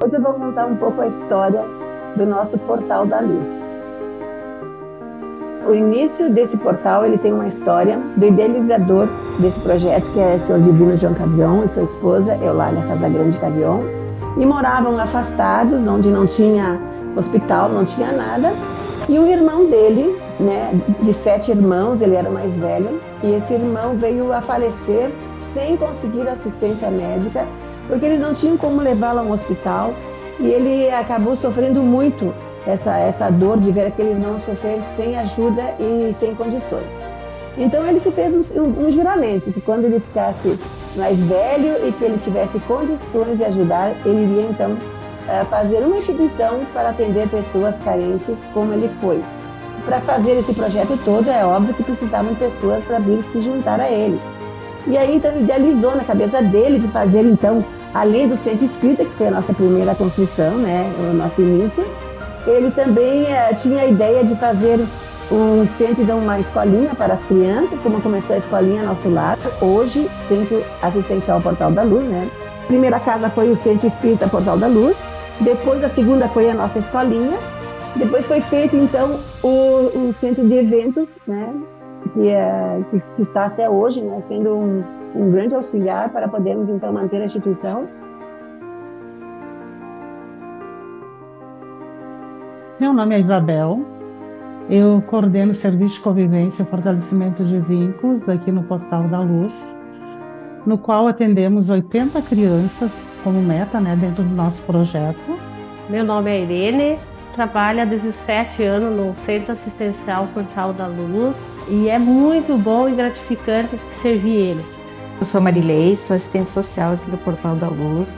Hoje eu vou contar um pouco a história do nosso Portal da Luz. O início desse portal ele tem uma história do idealizador desse projeto, que é o Senhor Divino João Cavion e sua esposa Eulália Casagrande Cavion, e moravam afastados, onde não tinha hospital, não tinha nada, e o irmão dele, né, de 7 irmãos, ele era o mais velho, e esse irmão veio a falecer sem conseguir assistência médica, porque eles não tinham como levá-lo a um hospital, e ele acabou sofrendo muito essa dor de ver aquele irmão sofrer sem ajuda e sem condições. Então ele se fez um juramento que quando ele ficasse mais velho e que ele tivesse condições de ajudar, ele iria então fazer uma instituição para atender pessoas carentes como ele foi. Para fazer esse projeto todo, é óbvio que precisavam pessoas para vir se juntar a ele. E aí então ele idealizou na cabeça dele de fazer então, além do centro espírita, que foi a nossa primeira construção, né, o nosso início, ele também tinha a ideia de fazer um centro, então, uma escolinha para as crianças, como começou a escolinha Nosso Lar, hoje, Centro Assistencial Portal da Luz, né? A primeira casa foi o Centro Espírita Portal da Luz, depois a segunda foi a nossa escolinha, depois foi feito, então, o Centro de Eventos, né? Que está até hoje, né? Sendo um grande auxiliar para podermos, então, manter a instituição. Meu nome é Isabel, eu coordeno o Serviço de Convivência e Fortalecimento de Vínculos aqui no Portal da Luz, no qual atendemos 80 crianças como meta, né, dentro do nosso projeto. Meu nome é Irene, trabalho há 17 anos no Centro Assistencial Portal da Luz e é muito bom e gratificante servir eles. Eu sou a Marilei, sou assistente social aqui do Portal da Luz.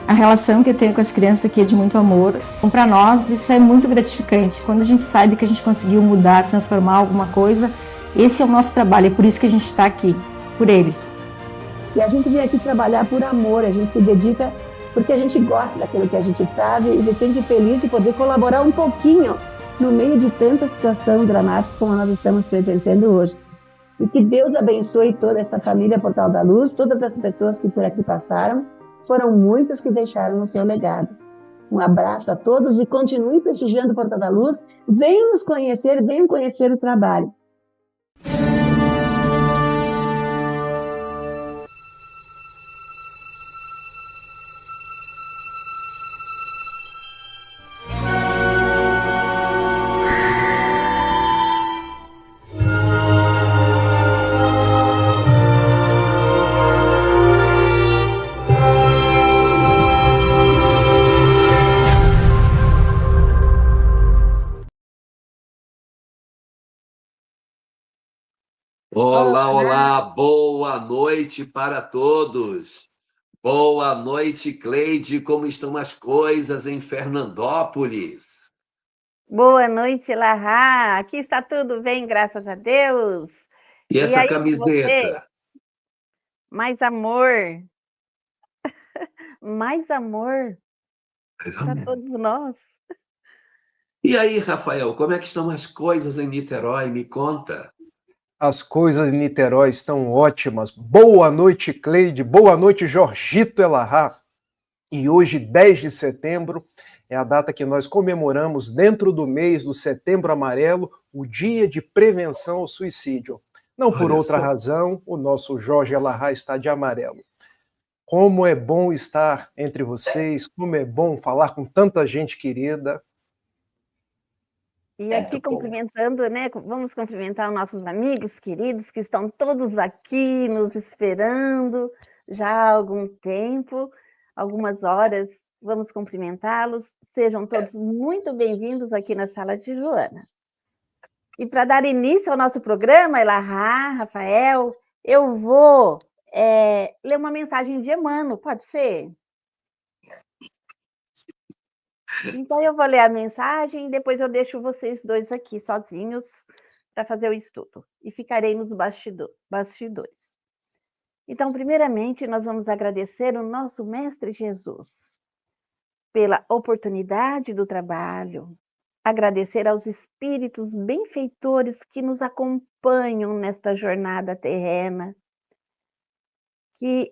A relação que eu tenho com as crianças aqui é de muito amor. Então, para nós, isso é muito gratificante. Quando a gente sabe que a gente conseguiu mudar, transformar alguma coisa, esse é o nosso trabalho, é por isso que a gente está aqui, por eles. E a gente vem aqui trabalhar por amor, a gente se dedica porque a gente gosta daquilo que a gente faz e se sente feliz de poder colaborar um pouquinho no meio de tanta situação dramática como nós estamos presenciando hoje. E que Deus abençoe toda essa família Portal da Luz, todas as pessoas que por aqui passaram, foram muitas que deixaram o seu legado. Um abraço a todos e continue prestigiando o Portal da Luz. Venham nos conhecer, venham conhecer o trabalho. Olá, olá, boa noite para todos. Boa noite, Cleide, como estão as coisas em Fernandópolis? Boa noite, Larra. Aqui está tudo bem, graças a Deus. E E essa aí, com você? camiseta? Mais amor. Mais amor Mais ou para menos. todos nós. E aí, Rafael, como é que estão as coisas em Niterói? Me conta. As coisas em Niterói estão ótimas. Boa noite, Cleide. Boa noite, Jorgito Elahá. E hoje, 10 de setembro, é a data que nós comemoramos dentro do mês do Setembro Amarelo, o Dia de Prevenção ao Suicídio. Não por Olha outra só. razão, o nosso Jorge Elahá está de amarelo. Como é bom estar entre vocês, como é bom falar com tanta gente querida. E aqui cumprimentando, né? Vamos cumprimentar os nossos amigos queridos que estão todos aqui nos esperando já há algum tempo, algumas horas. Vamos cumprimentá-los. Sejam todos muito bem-vindos aqui na Sala de Joana. E para dar início ao nosso programa, Elahá, Rafael, eu vou ler uma mensagem de Emmanuel, pode ser? Então, eu vou ler a mensagem e depois eu deixo vocês dois aqui sozinhos para fazer o estudo. E ficarei nos bastidores. Então, primeiramente, nós vamos agradecer o nosso Mestre Jesus pela oportunidade do trabalho, agradecer aos espíritos benfeitores que nos acompanham nesta jornada terrena, que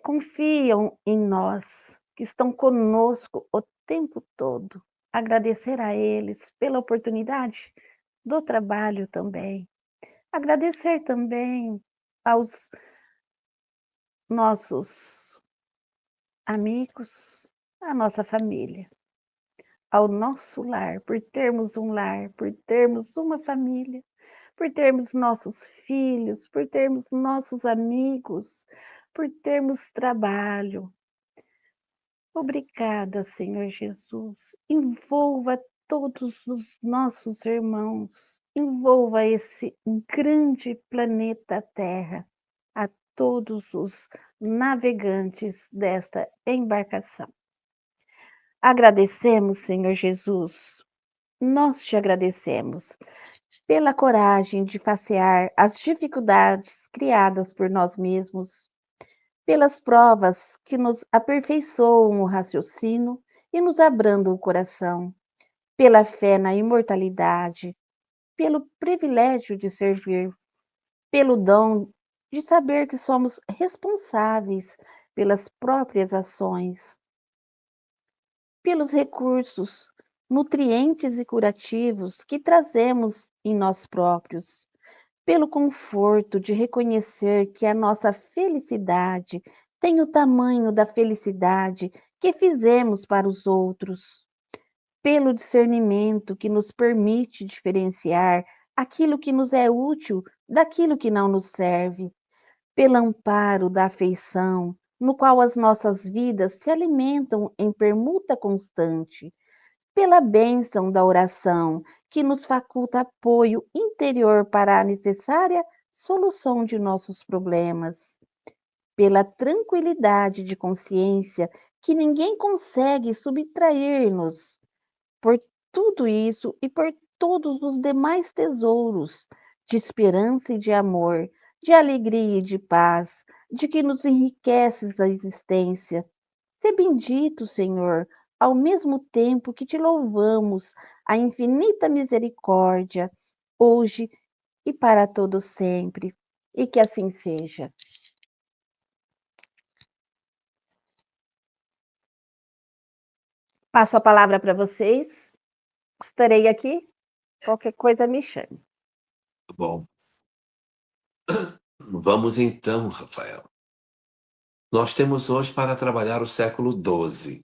confiam em nós, que estão conosco o tempo todo. Agradecer a eles pela oportunidade do trabalho também. Agradecer também aos nossos amigos, à nossa família, ao nosso lar, por termos um lar, por termos uma família, por termos nossos filhos, por termos nossos amigos, por termos trabalho. Obrigada, Senhor Jesus. Envolva todos os nossos irmãos, envolva esse grande planeta Terra, a todos os navegantes desta embarcação. Agradecemos, Senhor Jesus, nós te agradecemos pela coragem de facear as dificuldades criadas por nós mesmos, pelas provas que nos aperfeiçoam o raciocínio e nos abrandam o coração, pela fé na imortalidade, pelo privilégio de servir, pelo dom de saber que somos responsáveis pelas próprias ações, pelos recursos nutrientes e curativos que trazemos em nós próprios, pelo conforto de reconhecer que a nossa felicidade tem o tamanho da felicidade que fizemos para os outros, pelo discernimento que nos permite diferenciar aquilo que nos é útil daquilo que não nos serve, pelo amparo da afeição, no qual as nossas vidas se alimentam em permuta constante, pela bênção da oração, que nos faculta apoio interior para a necessária solução de nossos problemas, pela tranquilidade de consciência que ninguém consegue subtrair-nos, por tudo isso e por todos os demais tesouros de esperança e de amor, de alegria e de paz, de que nos enriqueces a existência. Sê bendito, Senhor, ao mesmo tempo que te louvamos a infinita misericórdia, hoje e para todo sempre. E que assim seja. Passo a palavra para vocês. Estarei aqui. Qualquer coisa me chame. Bom, vamos então, Rafael. Nós temos hoje para trabalhar o século XII,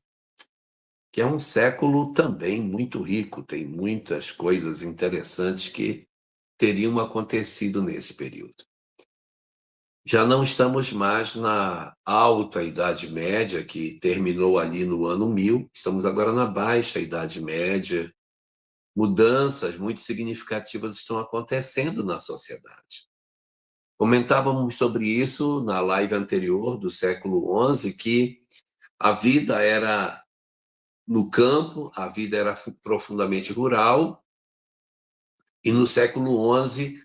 que é um século também muito rico, tem muitas coisas interessantes que teriam acontecido nesse período. Já não estamos mais na alta Idade Média, que terminou ali no ano 1000, estamos agora na baixa Idade Média. Mudanças muito significativas estão acontecendo na sociedade. Comentávamos sobre isso na live anterior, do século XI, que a vida era no campo, a vida era profundamente rural, e no século XI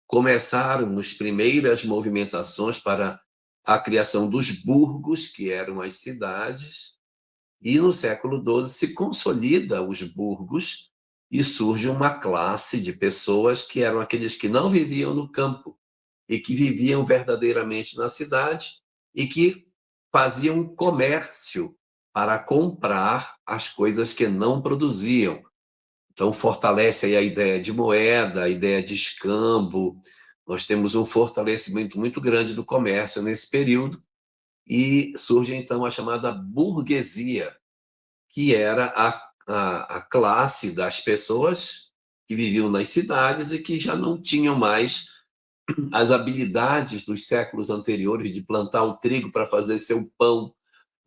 começaram as primeiras movimentações para a criação dos burgos, que eram as cidades, e no século XII se consolida os burgos e surge uma classe de pessoas que eram aqueles que não viviam no campo e que viviam verdadeiramente na cidade e que faziam comércio para comprar as coisas que não produziam. Então, fortalece aí a ideia de moeda, a ideia de escambo. Nós temos um fortalecimento muito grande do comércio nesse período e surge, então, a chamada burguesia, que era a classe das pessoas que viviam nas cidades e que já não tinham mais as habilidades dos séculos anteriores de plantar o trigo para fazer seu pão,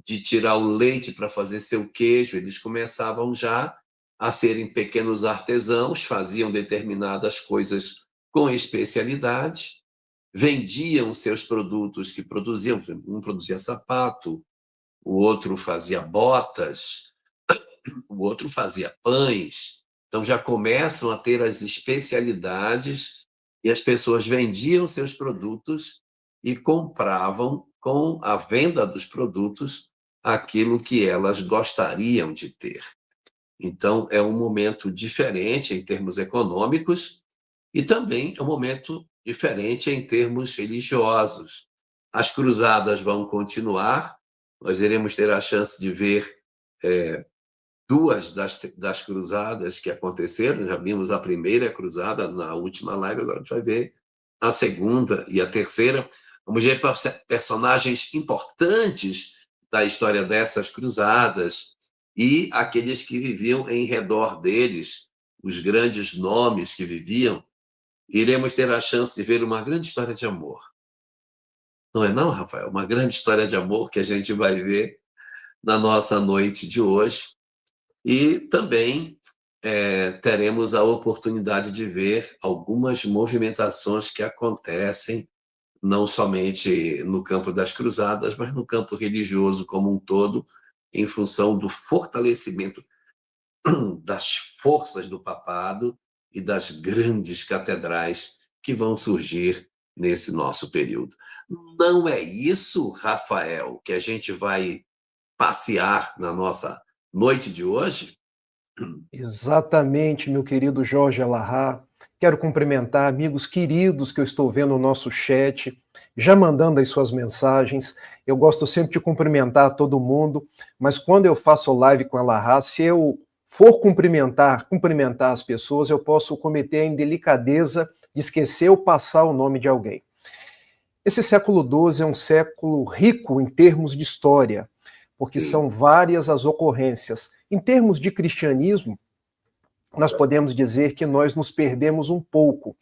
de tirar o leite para fazer seu queijo. Eles começavam já a serem pequenos artesãos, faziam determinadas coisas com especialidade, vendiam seus produtos que produziam. Um produzia sapato, o outro fazia botas, o outro fazia pães. Então já começam a ter as especialidades e as pessoas vendiam seus produtos e compravam com a venda dos produtos aquilo que elas gostariam de ter. Então é um momento diferente em termos econômicos e também é um momento diferente em termos religiosos. As cruzadas vão continuar, Nós iremos ter a chance de ver duas das cruzadas que aconteceram. Já vimos a primeira cruzada na última live, agora a gente vai ver a segunda e a terceira. Vamos ver personagens importantes da história dessas cruzadas e aqueles que viviam em redor deles, os grandes nomes que viviam. Iremos ter a chance de ver uma grande história de amor. Não é não, Rafael? Uma grande história de amor que a gente vai ver na nossa noite de hoje. E também teremos a oportunidade de ver algumas movimentações que acontecem não somente no campo das cruzadas, mas no campo religioso como um todo, em função do fortalecimento das forças do papado e das grandes catedrais que vão surgir nesse nosso período. Não é isso, Rafael, que a gente vai passear na nossa noite de hoje? Exatamente, meu querido Jorge Elahá. Quero cumprimentar amigos queridos que eu estou vendo no nosso chat, já mandando as suas mensagens. Eu gosto sempre de cumprimentar todo mundo, mas quando eu faço live com Elahá, se eu for cumprimentar as pessoas, eu posso cometer a indelicadeza de esquecer ou passar o nome de alguém. Esse século XII é um século rico em termos de história, porque são várias as ocorrências. Em termos de cristianismo, nós podemos dizer que nós nos perdemos um pouco,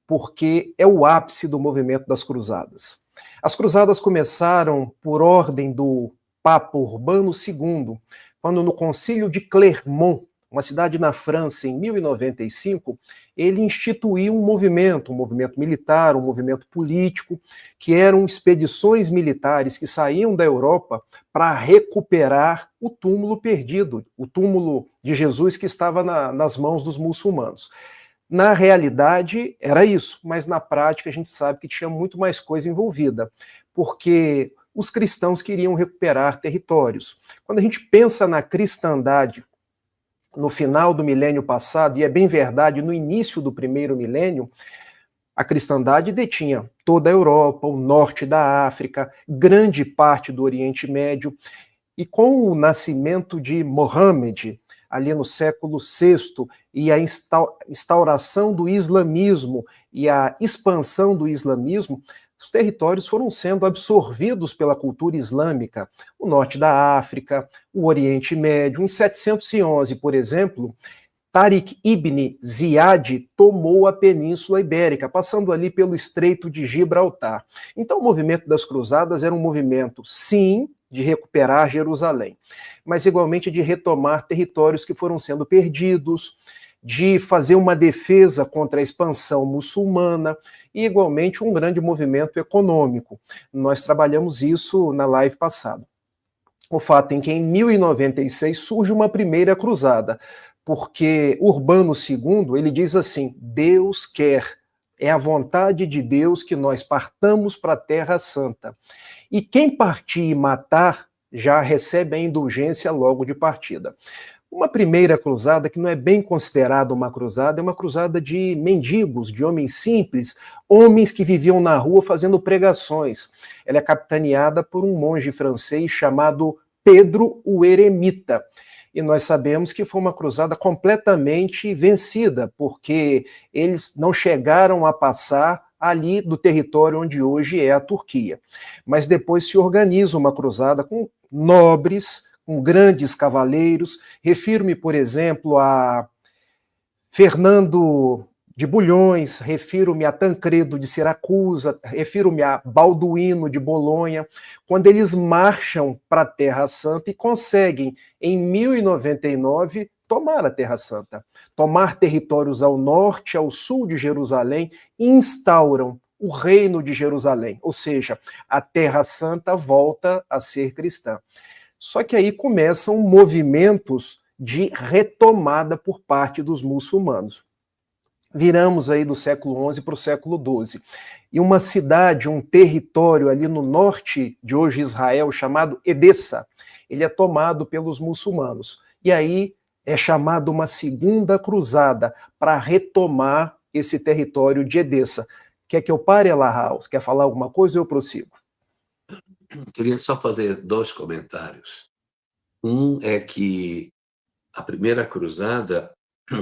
porque é o ápice do movimento das cruzadas. As cruzadas começaram por ordem do Papa Urbano II, quando no Concílio de Clermont, uma cidade na França, em 1095, ele instituiu um movimento militar, um movimento político, que eram expedições militares que saíam da Europa para recuperar o túmulo perdido, o túmulo de Jesus que estava nas mãos dos muçulmanos. Na realidade, era isso, mas na prática a gente sabe que tinha muito mais coisa envolvida, porque os cristãos queriam recuperar territórios. Quando a gente pensa na cristandade no final do milênio passado, e é bem verdade, no início do primeiro milênio, a cristandade detinha toda a Europa, o norte da África, grande parte do Oriente Médio, e com o nascimento de Mohammed, ali no século VI, e a instauração do islamismo e a expansão do islamismo, os territórios foram sendo absorvidos pela cultura islâmica, o norte da África, o Oriente Médio. Em 711, por exemplo, Tariq ibn Ziyad tomou a Península Ibérica, passando ali pelo Estreito de Gibraltar. Então o movimento das cruzadas era um movimento, sim, de recuperar Jerusalém, mas igualmente de retomar territórios que foram sendo perdidos, de fazer uma defesa contra a expansão muçulmana e, igualmente, um grande movimento econômico. Nós trabalhamos isso na live passada. O fato em que, em 1096, surge uma primeira cruzada, porque Urbano II, ele diz assim, Deus quer, é a vontade de Deus que nós partamos para a Terra Santa. E quem partir e matar já recebe a indulgência logo de partida. Uma primeira cruzada, que não é bem considerada uma cruzada, é uma cruzada de mendigos, de homens simples, homens que viviam na rua fazendo pregações. Ela é capitaneada por um monge francês chamado Pedro o Eremita. E nós sabemos que foi uma cruzada completamente vencida, porque eles não chegaram a passar ali do território onde hoje é a Turquia. Mas depois se organiza uma cruzada com nobres, com grandes cavaleiros. Refiro-me, por exemplo, a Fernando de Bulhões, refiro-me a Tancredo de Siracusa, refiro-me a Balduíno de Bolonha, quando eles marcham para a Terra Santa e conseguem, em 1099, tomar a Terra Santa, tomar territórios ao norte, ao sul de Jerusalém, e instauram o reino de Jerusalém, ou seja, a Terra Santa volta a ser cristã. Só que aí começam movimentos de retomada por parte dos muçulmanos. Viramos aí do século XI para o século XII. E uma cidade, um território ali no norte de hoje Israel, chamado Edessa, ele é tomado pelos muçulmanos. E aí é chamado uma segunda cruzada para retomar esse território de Edessa. Quer que eu pare, Elahá? Quer falar alguma coisa ou eu prossigo? queria só fazer 2 comentários. Um é que a primeira cruzada,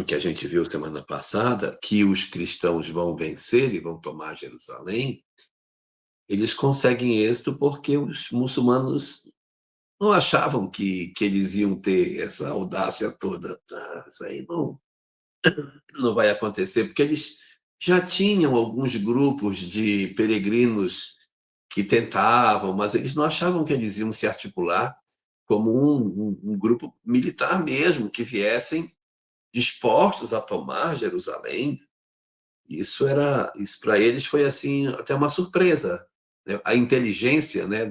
que a gente viu semana passada, que os cristãos vão vencer e vão tomar Jerusalém, eles conseguem êxito porque os muçulmanos não achavam que eles iam ter essa audácia toda. Isso aí não vai acontecer, porque eles já tinham alguns grupos de peregrinos que tentavam, mas eles não achavam que eles iam se articular como um grupo militar mesmo, que viessem dispostos a tomar Jerusalém. Isso para eles foi assim até uma surpresa, né? A inteligência, né,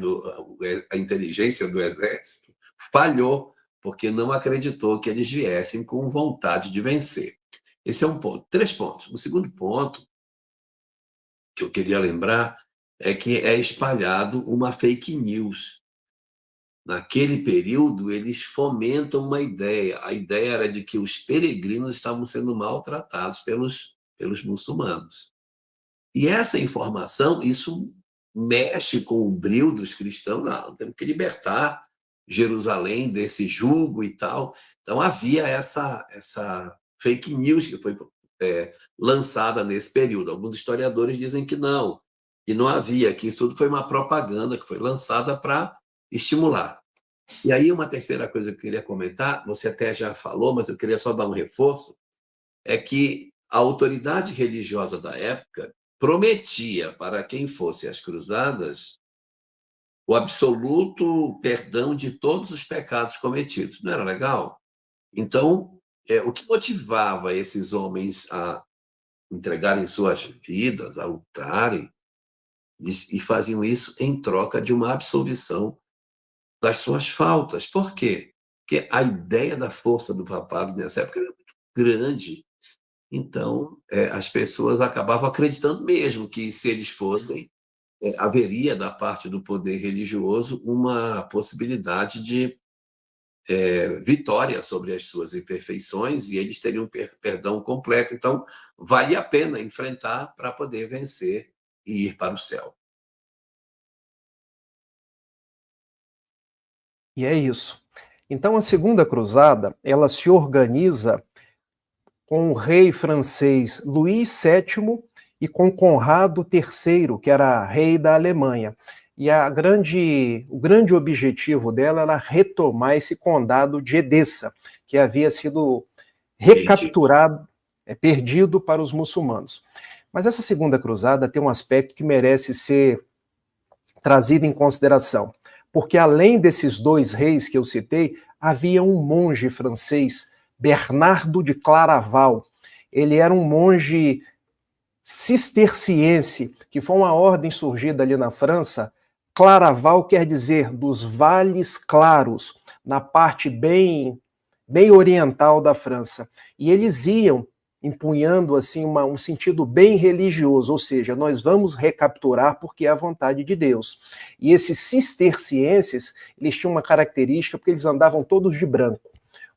a inteligência do exército falhou porque não acreditou que eles viessem com vontade de vencer. Esse é um ponto. 3 pontos. O segundo ponto que eu queria lembrar é que é espalhado uma fake news. Naquele período, eles fomentam uma ideia. A ideia era de que os peregrinos estavam sendo maltratados pelos muçulmanos. E essa informação, isso mexe com o brio dos cristãos. Não, temos que libertar Jerusalém desse jugo e tal. Então, havia essa fake news que foi lançada nesse período. Alguns historiadores dizem que não havia, que isso tudo foi uma propaganda que foi lançada para estimular. E aí, uma terceira coisa que eu queria comentar, você até já falou, mas eu queria só dar um reforço, é que a autoridade religiosa da época prometia para quem fosse às cruzadas o absoluto perdão de todos os pecados cometidos. Não era legal? Então, o que motivava esses homens a entregarem suas vidas, a lutarem, e faziam isso em troca de uma absolvição das suas faltas. Por quê? Porque a ideia da força do papado nessa época era muito grande. Então, as pessoas acabavam acreditando mesmo que, se eles fossem, haveria, da parte do poder religioso, uma possibilidade de vitória sobre as suas imperfeições e eles teriam perdão completo. Então, valia a pena enfrentar para poder vencer e ir para o céu. E é isso. Então, a Segunda Cruzada, ela se organiza com o rei francês Luís VII e com Conrado III, que era rei da Alemanha. E o grande objetivo dela era retomar esse condado de Edessa, que havia sido recapturado, perdido para os muçulmanos. Mas essa Segunda Cruzada tem um aspecto que merece ser trazido em consideração, porque além desses 2 reis que eu citei, havia um monge francês, Bernardo de Claraval. Ele era um monge cisterciense, que foi uma ordem surgida ali na França. Claraval quer dizer dos vales claros, na parte bem oriental da França. E eles iam empunhando assim um sentido bem religioso, ou seja, nós vamos recapturar porque é a vontade de Deus. E esses cistercienses, eles tinham uma característica porque eles andavam todos de branco.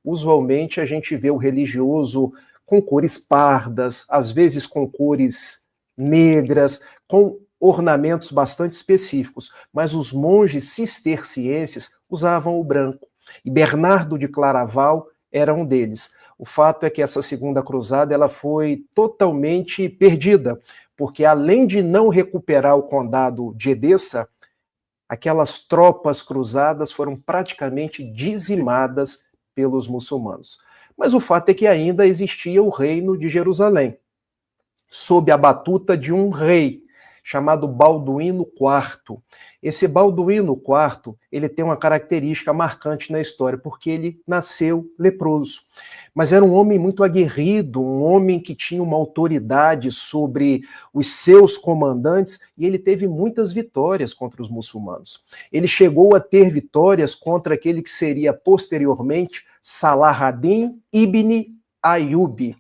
Usualmente a gente vê o religioso com cores pardas, às vezes com cores negras, com ornamentos bastante específicos, mas os monges cistercienses usavam o branco. E Bernardo de Claraval era um deles. O fato é que essa Segunda Cruzada ela foi totalmente perdida, porque além de não recuperar o condado de Edessa, aquelas tropas cruzadas foram praticamente dizimadas pelos muçulmanos. Mas o fato é que ainda existia o reino de Jerusalém, sob a batuta de um rei chamado Balduíno IV. Esse Balduíno IV, ele tem uma característica marcante na história, porque ele nasceu leproso. Mas era um homem muito aguerrido, um homem que tinha uma autoridade sobre os seus comandantes, e ele teve muitas vitórias contra os muçulmanos. Ele chegou a ter vitórias contra aquele que seria posteriormente Saladin ibn Ayyub.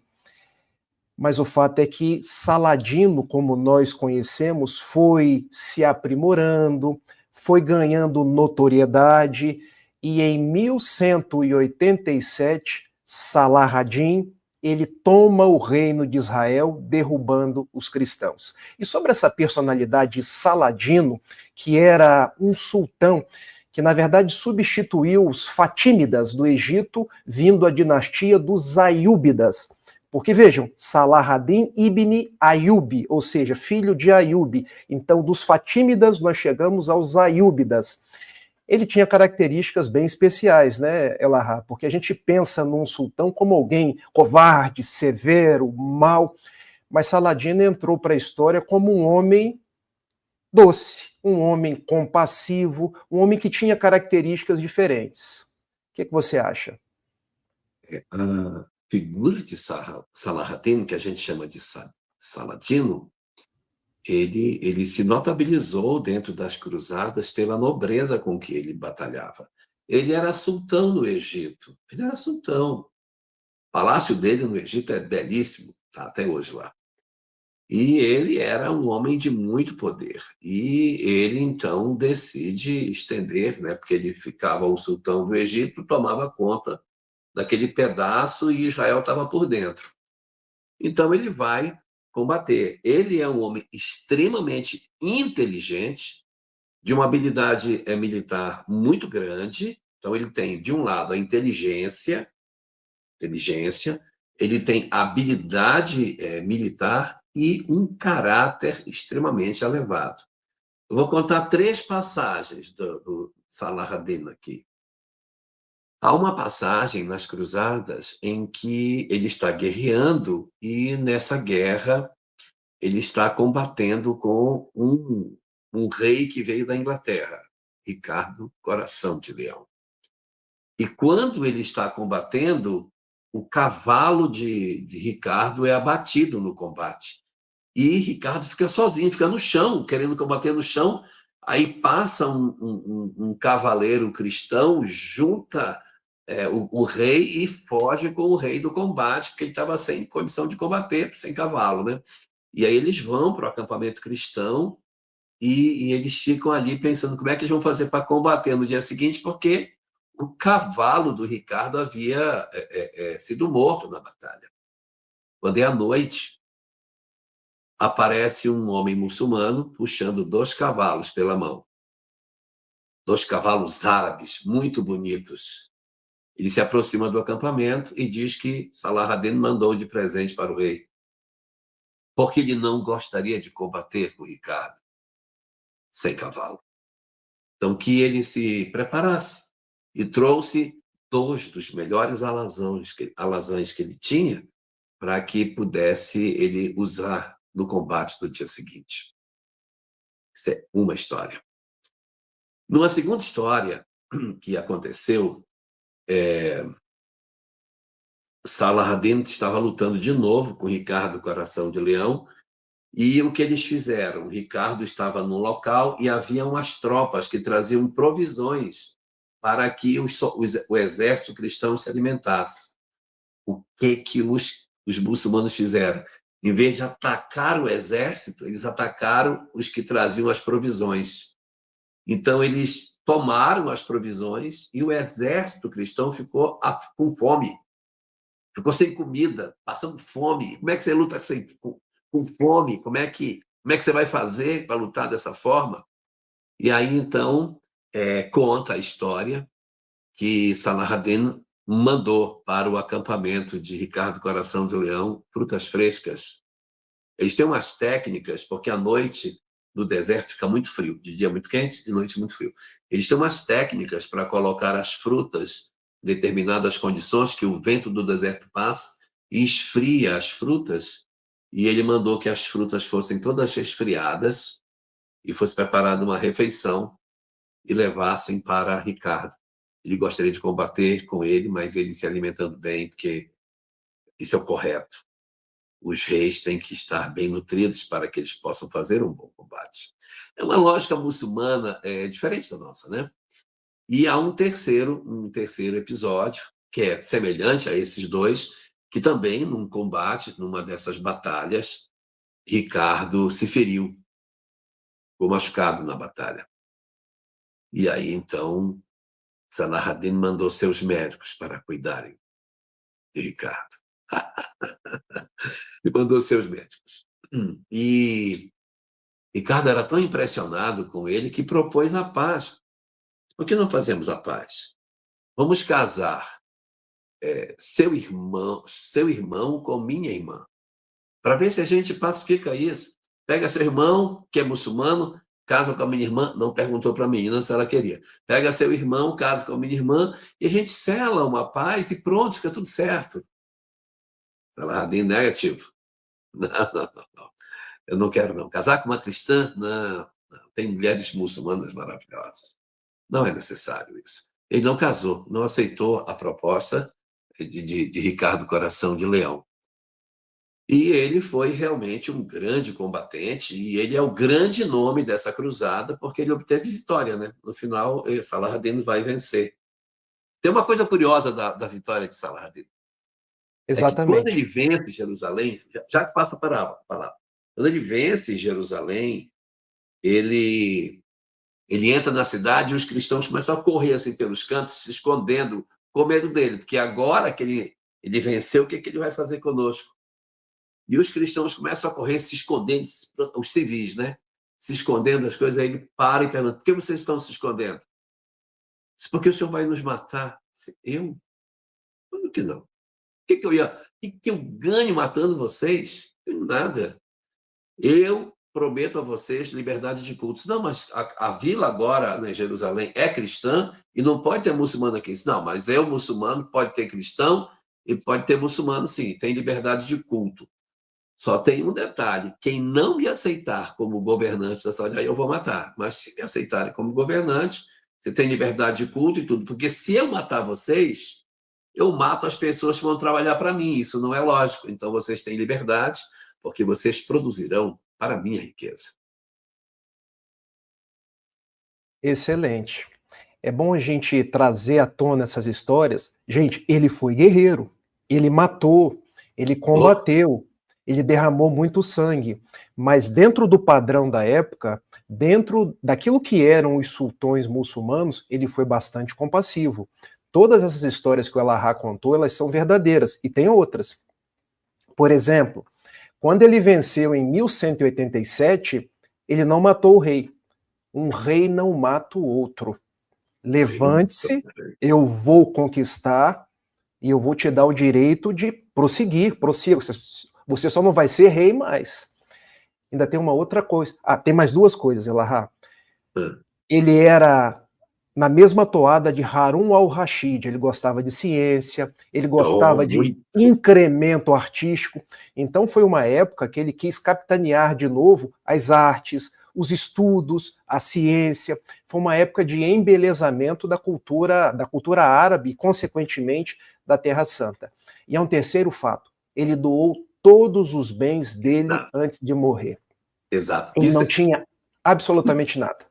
Mas o fato é que Saladino, como nós conhecemos, foi se aprimorando, foi ganhando notoriedade, e em 1187, Saladin, ele toma o reino de Israel, derrubando os cristãos. E sobre essa personalidade Saladino, que era um sultão, que na verdade substituiu os Fatímidas do Egito, vindo a dinastia dos Aiúbidas. Porque vejam, Salah ad-Din ibn Ayyub, ou seja, filho de Ayyub. Então, dos Fatímidas nós chegamos aos Aiúbidas. Ele tinha características bem especiais, né, Elahá? Porque a gente pensa num sultão como alguém covarde, severo, mau, mas Saladino entrou para a história como um homem doce, um homem compassivo, um homem que tinha características diferentes. O que você acha? A figura de Salah ad-Din, que a gente chama de Saladino, ele se notabilizou dentro das cruzadas pela nobreza com que ele batalhava. Ele era sultão no Egito, ele era sultão. O palácio dele no Egito é belíssimo, tá até hoje lá. E ele era um homem de muito poder. E ele, então, decide estender, né, porque ele ficava o sultão do Egito, tomava conta daquele pedaço e Israel estava por dentro. Então, ele vai combater. Ele é um homem extremamente inteligente, de uma habilidade militar muito grande. Então, ele tem, de um lado, a inteligência, ele tem habilidade militar e um caráter extremamente elevado. Eu vou contar 3 passagens do Salah ad-Din aqui. Há uma passagem nas Cruzadas em que ele está guerreando e, nessa guerra, ele está combatendo com um rei que veio da Inglaterra, Ricardo Coração de Leão. E quando ele está combatendo, o cavalo de Ricardo é abatido no combate. E Ricardo fica sozinho, fica no chão, querendo combater no chão. Aí passa um cavaleiro cristão, junta o rei e foge com o rei do combate, porque ele estava sem condição de combater, sem cavalo, né? E aí eles vão para o acampamento cristão e eles ficam ali pensando como é que eles vão fazer para combater no dia seguinte, porque o cavalo do Ricardo havia sido morto na batalha. Quando é à noite, aparece um homem muçulmano puxando 2 cavalos pela mão. 2 cavalos árabes, muito bonitos. Ele se aproxima do acampamento e diz que Salah ad-Din mandou de presente para o rei, porque ele não gostaria de combater com Ricardo sem cavalo. Então, que ele se preparasse e trouxe 2 dos melhores alazães que ele tinha para que pudesse ele usar no combate do dia seguinte. Isso é uma história. Numa segunda história que aconteceu, Salah ad-Din estava lutando de novo com Ricardo Coração de Leão, e o que eles fizeram? O Ricardo estava no local e havia umas tropas que traziam provisões para que o exército cristão se alimentasse. O que os muçulmanos fizeram? Em vez de atacar o exército, eles atacaram os que traziam as provisões. Então, eles tomaram as provisões e o exército cristão ficou com fome. Ficou sem comida, passando fome. Como é que você luta com fome? Como é que você vai fazer para lutar dessa forma? E aí, então, conta a história que Salah ad-Din mandou para o acampamento de Ricardo Coração de Leão frutas frescas. Eles têm umas técnicas, porque à noite no deserto fica muito frio, de dia muito quente, de noite muito frio. Eles têm umas técnicas para colocar as frutas em determinadas condições que o vento do deserto passa e esfria as frutas, e ele mandou que as frutas fossem todas resfriadas e fosse preparada uma refeição e levassem para Ricardo. Ele gostaria de combater com ele, mas ele se alimentando bem, porque isso é o correto. Os reis têm que estar bem nutridos para que eles possam fazer um bom combate. É uma lógica muçulmana diferente da nossa, né? E há um terceiro episódio, que é semelhante a esses 2, que também, num combate, numa dessas batalhas, Ricardo se feriu, ficou machucado na batalha. E aí, então, Salah ad-Din mandou seus médicos para cuidarem de Ricardo. E mandou seus médicos. E Ricardo era tão impressionado com ele que propôs a paz. Por que não fazemos a paz? Vamos casar seu irmão com minha irmã, para ver se a gente pacifica isso. Pega seu irmão, que é muçulmano, casa com a minha irmã, não perguntou para a menina se ela queria. Pega seu irmão, casa com a minha irmã, e a gente sela uma paz e pronto, fica tudo certo. Saladin negativo. Não, não, não. Eu não quero, não. Casar com uma cristã? Não. Tem mulheres muçulmanas maravilhosas. Não é necessário isso. Ele não casou, não aceitou a proposta de Ricardo Coração de Leão. E ele foi realmente um grande combatente, e ele é o grande nome dessa cruzada, porque ele obteve vitória, né? No final, Saladin vai vencer. Tem uma coisa curiosa da vitória de Saladin. Exatamente. É que quando ele vence Jerusalém, já que passa a palavra, quando ele vence Jerusalém, ele entra na cidade e os cristãos começam a correr assim pelos cantos, se escondendo, com medo dele, porque agora que ele venceu, o que ele vai fazer conosco? E os cristãos começam a correr, se escondendo, os civis, né? Se escondendo das coisas, aí ele para e pergunta: por que vocês estão se escondendo? Porque o senhor vai nos matar. Eu? Quando que não? O que eu ganho matando vocês? Nada. Eu prometo a vocês liberdade de cultos. Não, mas a vila agora, né, Jerusalém, é cristã e não pode ter muçulmano aqui. Não, mas eu, muçulmano, pode ter cristão e pode ter muçulmano, sim. Tem liberdade de culto. Só tem um detalhe: quem não me aceitar como governante da cidade, aí eu vou matar. Mas se me aceitarem como governante, você tem liberdade de culto e tudo. Porque se eu matar vocês, eu mato as pessoas que vão trabalhar para mim. Isso não é lógico. Então vocês têm liberdade, porque vocês produzirão para a minha riqueza. Excelente. É bom a gente trazer à tona essas histórias. Gente, ele foi guerreiro, ele matou, ele combateu, ele derramou muito sangue, mas dentro do padrão da época, dentro daquilo que eram os sultões muçulmanos, ele foi bastante compassivo. Todas essas histórias que o El-Ahrar contou, elas são verdadeiras, e tem outras. Por exemplo, quando ele venceu em 1187, ele não matou o rei. Um rei não mata o outro. Levante-se, eu vou conquistar e eu vou te dar o direito de prosseguir. Prossiga. Você só não vai ser rei mais. Ainda tem uma outra coisa. Tem mais duas coisas, El-Ahrar. Ele era na mesma toada de Harun al-Rashid. Ele gostava de ciência, ele gostava de incremento artístico. Então foi uma época que ele quis capitanear de novo as artes, os estudos, a ciência. Foi uma época de embelezamento da cultura árabe e, consequentemente, da Terra Santa. E há um terceiro fato: ele doou todos os bens dele antes de morrer. Exato. Ele não tinha absolutamente nada.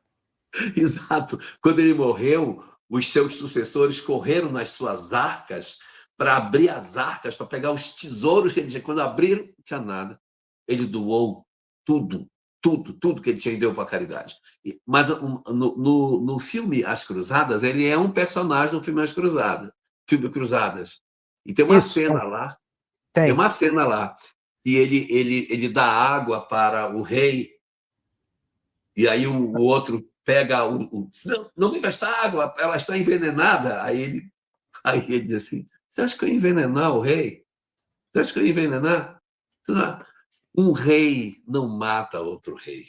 Exato. Quando ele morreu, os seus sucessores correram nas suas arcas para abrir as arcas, para pegar os tesouros que ele tinha. Quando abriram, não tinha nada. Ele doou tudo que ele tinha e deu para a caridade. Mas no filme As Cruzadas, ele é um personagem do filme As Cruzadas. Filme Cruzadas. E tem uma cena lá. Tem uma cena lá que ele dá água para o rei, e aí o outro pega não me empresta água, ela está envenenada. Aí ele diz assim: você acha que eu ia envenenar o rei? Você acha que eu ia envenenar? Um rei não mata outro rei.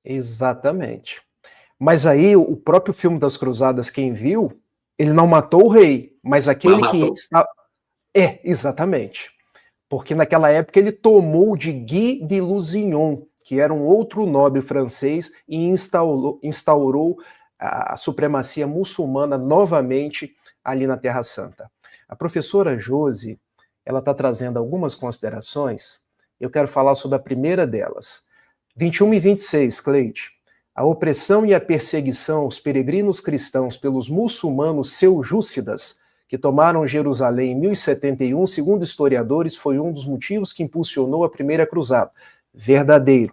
Exatamente. Mas aí o próprio filme das Cruzadas, quem viu, ele não matou o rei, mas aquele que está... exatamente. Porque naquela época ele tomou de Guy de Lusignan, que era um outro nobre francês, e instaurou a supremacia muçulmana novamente ali na Terra Santa. A professora Josi, ela está trazendo algumas considerações. Eu quero falar sobre a primeira delas. 21 e 26, Cleide. A opressão e a perseguição aos peregrinos cristãos pelos muçulmanos seljúcidas, que tomaram Jerusalém em 1071, segundo historiadores, foi um dos motivos que impulsionou a primeira cruzada. Verdadeiro.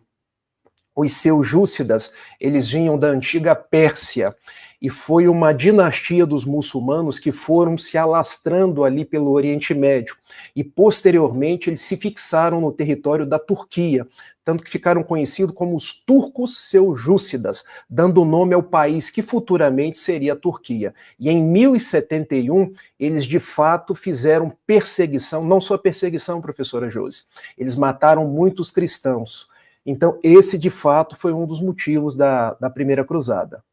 Os seljúcidas, eles vinham da antiga Pérsia, e foi uma dinastia dos muçulmanos que foram se alastrando ali pelo Oriente Médio, e posteriormente eles se fixaram no território da Turquia, tanto que ficaram conhecidos como os turcos seljúcidas, dando nome ao país que futuramente seria a Turquia. E em 1071, eles de fato fizeram perseguição, não só perseguição, professora Josi, eles mataram muitos cristãos. Então esse de fato foi um dos motivos da Primeira Cruzada.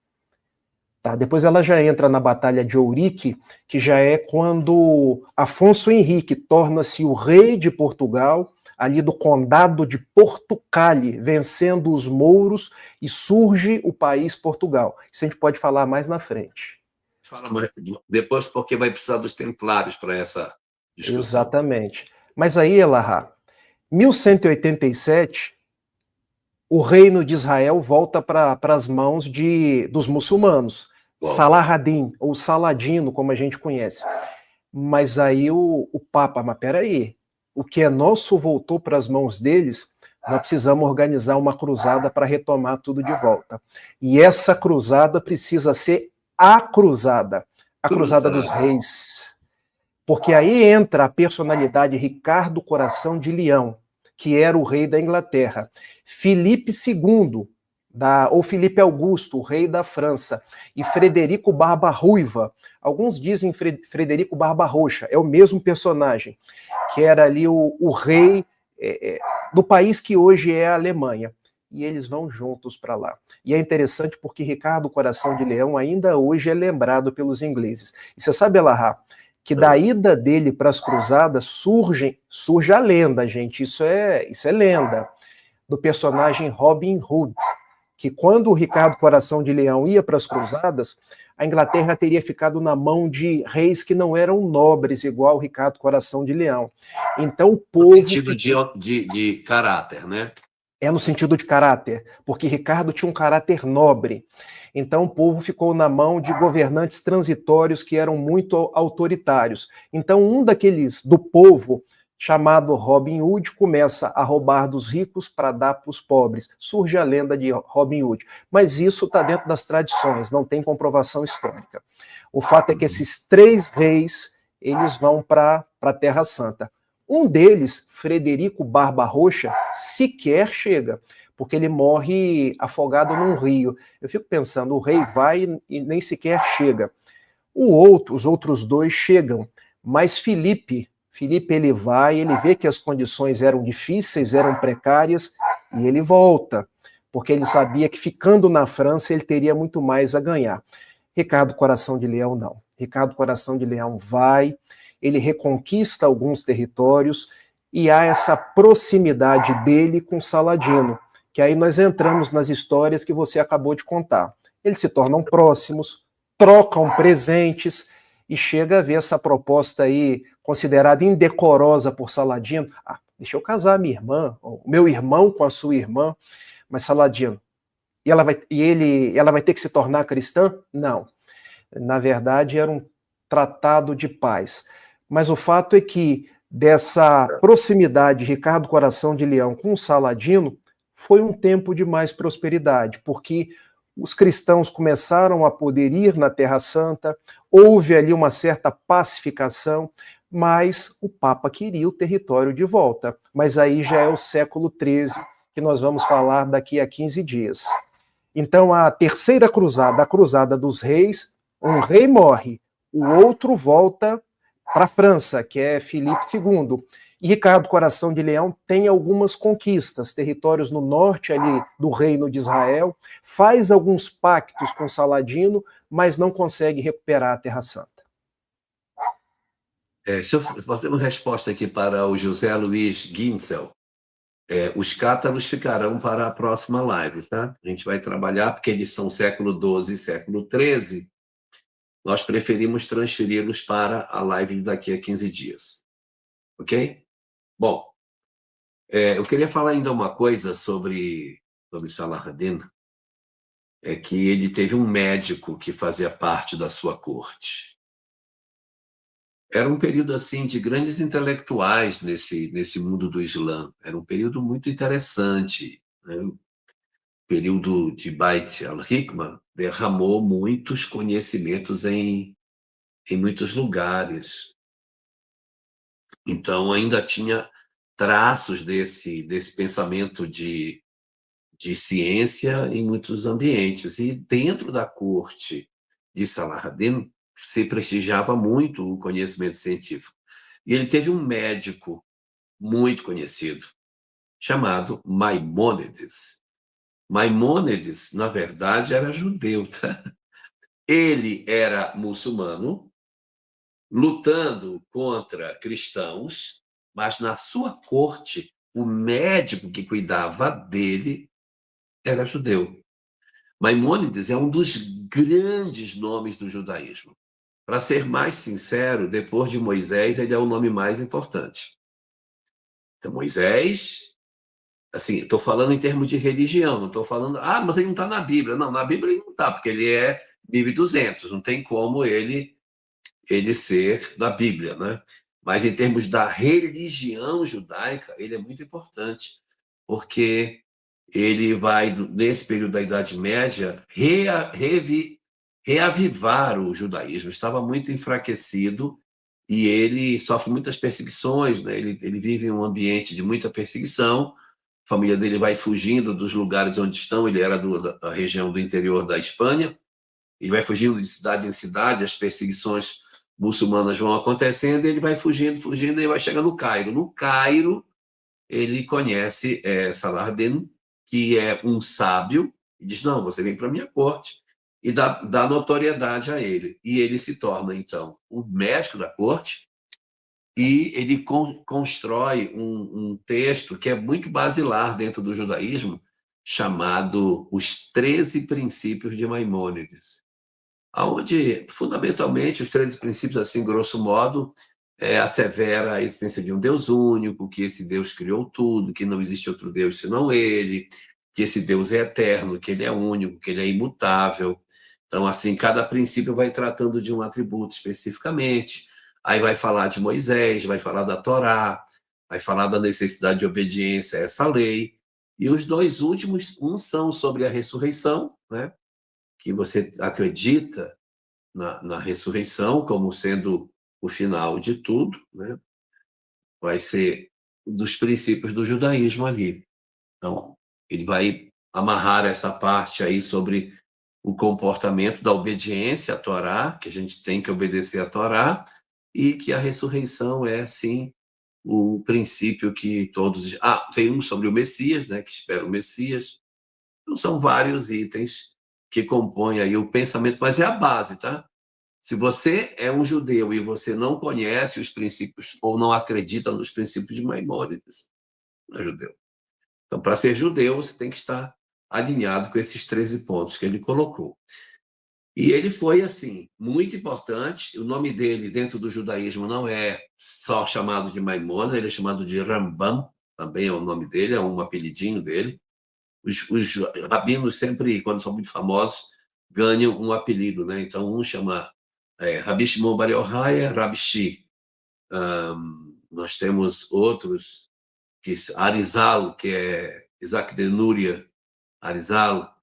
Tá, depois ela já entra na Batalha de Ourique, que já é quando Afonso Henrique torna-se o rei de Portugal, ali do Condado de Portugal, vencendo os mouros, e surge o país Portugal. Isso a gente pode falar mais na frente. Fala depois, porque vai precisar dos templários para essa discussão. Exatamente. Mas aí, Elahá, 1187, o reino de Israel volta para as mãos dos muçulmanos. Bom. Salah ad-Din, ou Saladino, como a gente conhece. Mas aí o Papa, mas peraí, o que é nosso voltou para as mãos deles, nós precisamos organizar uma cruzada para retomar tudo de volta. E essa cruzada precisa ser a cruzada dos reis. Porque aí entra a personalidade Ricardo Coração de Leão, que era o rei da Inglaterra, Filipe II, ou Filipe Augusto, o rei da França, e Frederico Barba Ruiva. Alguns dizem Frederico Barba Roxa, é o mesmo personagem, que era ali o rei do país que hoje é a Alemanha. E eles vão juntos para lá. E é interessante porque Ricardo Coração de Leão ainda hoje é lembrado pelos ingleses. E você sabe, Elahá, que da ida dele para as cruzadas surge a lenda, gente, isso é lenda, do personagem Robin Hood, que quando o Ricardo Coração de Leão ia para as cruzadas, a Inglaterra teria ficado na mão de reis que não eram nobres, igual o Ricardo Coração de Leão. Então o povo... No sentido de caráter, né? É no sentido de caráter, porque Ricardo tinha um caráter nobre. Então o povo ficou na mão de governantes transitórios que eram muito autoritários. Então um daqueles do povo, chamado Robin Hood, começa a roubar dos ricos para dar para os pobres. Surge a lenda de Robin Hood. Mas isso está dentro das tradições, não tem comprovação histórica. O fato é que esses 3 reis, eles vão para a Terra Santa. Um deles, Frederico Barba Roxa, sequer chega, porque ele morre afogado num rio. Eu fico pensando, o rei vai e nem sequer chega. Os outros 2 chegam, mas Filipe ele vai, ele vê que as condições eram difíceis, eram precárias, e ele volta, porque ele sabia que ficando na França ele teria muito mais a ganhar. Ricardo Coração de Leão não. Ricardo Coração de Leão vai, ele reconquista alguns territórios, e há essa proximidade dele com Saladino, que aí nós entramos nas histórias que você acabou de contar. Eles se tornam próximos, trocam presentes, e chega a ver essa proposta aí, considerada indecorosa por Saladino. Deixa eu casar a minha irmã, o meu irmão com a sua irmã, mas Saladino, ela vai ter que se tornar cristã? Não. Na verdade, era um tratado de paz. Mas o fato é que dessa proximidade de Ricardo Coração de Leão com Saladino foi um tempo de mais prosperidade, porque os cristãos começaram a poder ir na Terra Santa, houve ali uma certa pacificação, mas o Papa queria o território de volta. Mas aí já é o século XIII, que nós vamos falar daqui a 15 dias. Então a terceira cruzada, a Cruzada dos Reis, um rei morre, o outro volta para a França, que é Filipe II. E Ricardo Coração de Leão tem algumas conquistas, territórios no norte ali do Reino de Israel, faz alguns pactos com Saladino, mas não consegue recuperar a Terra Santa. Deixa eu fazer uma resposta aqui para o José Luiz Guintzel. Os cátaros ficarão para a próxima live, tá? A gente vai trabalhar, porque eles são século XII e século XIII. Nós preferimos transferi-los para a live daqui a 15 dias. Ok? Bom, eu queria falar ainda uma coisa sobre Saladin, é que ele teve um médico que fazia parte da sua corte. Era um período assim de grandes intelectuais nesse mundo do Islã. Era um período muito interessante, né? período de Beit al-Hikmah, derramou muitos conhecimentos em muitos lugares. Então, ainda tinha traços desse pensamento de ciência em muitos ambientes. E dentro da corte de Salah ad-Din se prestigiava muito o conhecimento científico. E ele teve um médico muito conhecido, chamado Maimônides. Maimônides, na verdade, era judeu, tá? Ele era muçulmano, lutando contra cristãos, mas na sua corte, o médico que cuidava dele era judeu. Maimônides é um dos grandes nomes do judaísmo. Para ser mais sincero, depois de Moisés, ele é o nome mais importante. Então, Moisés, assim, estou falando em termos de religião, não estou falando, mas ele não está na Bíblia. Não, na Bíblia ele não está, porque ele é 1200, não tem como ele ser na Bíblia, né? Mas em termos da religião judaica, ele é muito importante, porque ele vai, nesse período da Idade Média, reavivar o judaísmo. Estava muito enfraquecido e ele sofre muitas perseguições, né? Ele vive em um ambiente de muita perseguição, a família dele vai fugindo dos lugares onde estão, ele era da região do interior da Espanha, ele vai fugindo de cidade em cidade, as perseguições muçulmanas vão acontecendo, ele vai fugindo, e vai chegar no Cairo. No Cairo, ele conhece Salah ad-Din, que é um sábio, e diz, não, você vem para a minha corte, e dá notoriedade a ele. E ele se torna, então, o médico da corte, e ele constrói um texto que é muito basilar dentro do judaísmo, chamado Os 13 Princípios de Maimônides, onde, fundamentalmente, os 13 princípios, assim, grosso modo, assevera a existência de um Deus único, que esse Deus criou tudo, que não existe outro Deus senão ele, que esse Deus é eterno, que ele é único, que ele é imutável. Então, assim, cada princípio vai tratando de um atributo especificamente. Aí vai falar de Moisés, vai falar da Torá, vai falar da necessidade de obediência a essa lei. E os dois últimos, são sobre a ressurreição, né? Que você acredita na ressurreição como sendo o final de tudo, né? Vai ser um dos princípios do judaísmo ali. Então, ele vai amarrar essa parte aí sobre o comportamento da obediência à Torá, que a gente tem que obedecer à Torá, e que a ressurreição é, sim, o princípio que todos... tem um sobre o Messias, né, que espera o Messias. Então, são vários itens que compõem aí o pensamento, mas é a base, tá? Se você é um judeu e você não conhece os princípios ou não acredita nos princípios de Maimônides, não é judeu. Então, para ser judeu, você tem que estar alinhado com esses 13 pontos que ele colocou. E ele foi, assim, muito importante. O nome dele, dentro do judaísmo, não é só chamado de Maimônides, ele é chamado de Rambam, também é o nome dele, é um apelidinho dele. Os rabinos sempre, quando são muito famosos, ganham um apelido, né? Então, um chama Rabi Shimon Bar Yochai, Rabi Shi. Nós temos outros, Arizal, que é Isaac de Núria Arizal.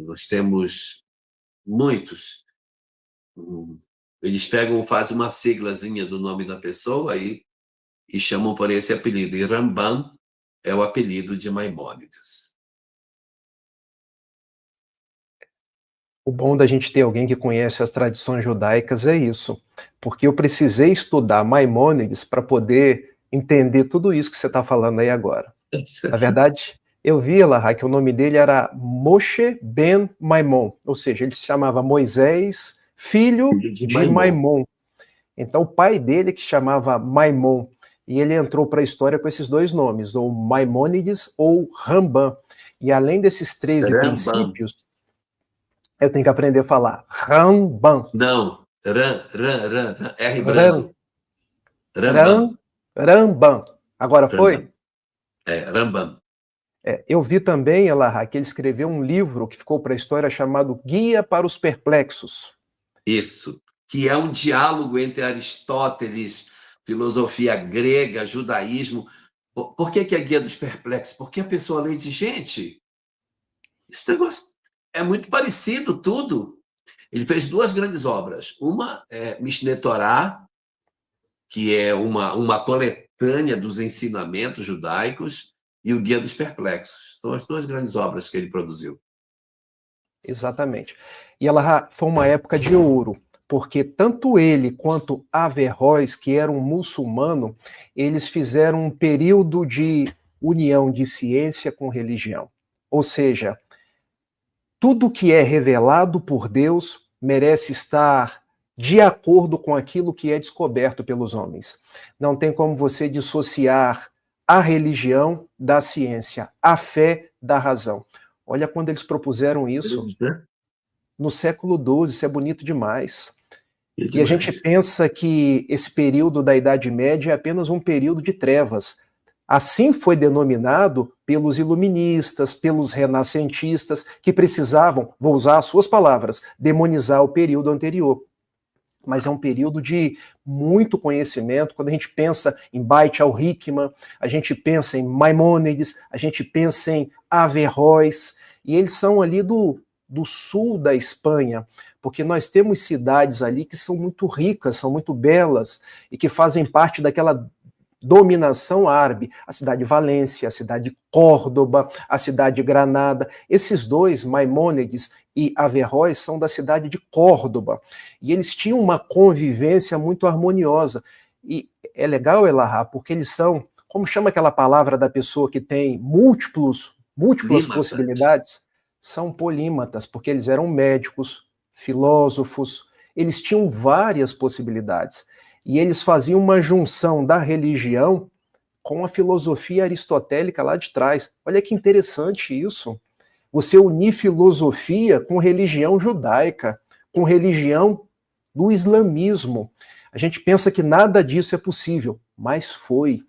Nós temos muitos. Eles fazem uma siglazinha do nome da pessoa e chamam por esse apelido. E Rambam é o apelido de Maimônides. O bom da gente ter alguém que conhece as tradições judaicas é isso, porque eu precisei estudar Maimônides para poder entender tudo isso que você está falando aí agora. Na verdade, eu vi lá que o nome dele era Moshe ben Maimon, ou seja, ele se chamava Moisés, filho de Maimon. Então, o pai dele que chamava Maimon, e ele entrou para a história com esses dois nomes, ou Maimônides ou Rambam. E além desses 13 princípios, eu tenho que aprender a falar Rambam. Não, R branco. Rambam. Agora foi? Rambam. Eu vi também, Elahá, que ele escreveu um livro que ficou para a história chamado Guia para os Perplexos. Isso, que é um diálogo entre Aristóteles, filosofia grega, judaísmo. Por que é Guia dos Perplexos? Porque a pessoa lê de gente, Esse negócio é muito parecido, tudo. Ele fez 2 grandes obras. Uma é Mishneh Torah, que é uma coletânea dos ensinamentos judaicos, e o Guia dos Perplexos. São as 2 grandes obras que ele produziu. Exatamente. E ela foi uma época de ouro, porque tanto ele quanto Averroes, que era um muçulmano, eles fizeram um período de união de ciência com religião. Ou seja, tudo que é revelado por Deus merece estar de acordo com aquilo que é descoberto pelos homens. Não tem como você dissociar a religião da ciência, a fé da razão. Olha quando eles propuseram isso no século XII, isso é bonito demais. E a gente pensa que esse período da Idade Média é apenas um período de trevas. Assim foi denominado pelos iluministas, pelos renascentistas, que precisavam, vou usar as suas palavras, demonizar o período anterior. Mas é um período de muito conhecimento. Quando a gente pensa em Beit al-Hikma, a gente pensa em Maimônides, a gente pensa em Averroes, e eles são ali do sul da Espanha, porque nós temos cidades ali que são muito ricas, são muito belas, e que fazem parte daquela dominação árabe, a cidade de Valência, a cidade de Córdoba, a cidade de Granada. Esses 2, Maimônides e Averroes, são da cidade de Córdoba, e eles tinham uma convivência muito harmoniosa. E é legal, Elahá, porque eles são, como chama aquela palavra da pessoa que tem múltiplas possibilidades? São polímatas, porque eles eram médicos, filósofos, eles tinham várias possibilidades. E eles faziam uma junção da religião com a filosofia aristotélica lá de trás. Olha que interessante isso. Você unir filosofia com religião judaica, com religião do islamismo. A gente pensa que nada disso é possível, mas foi.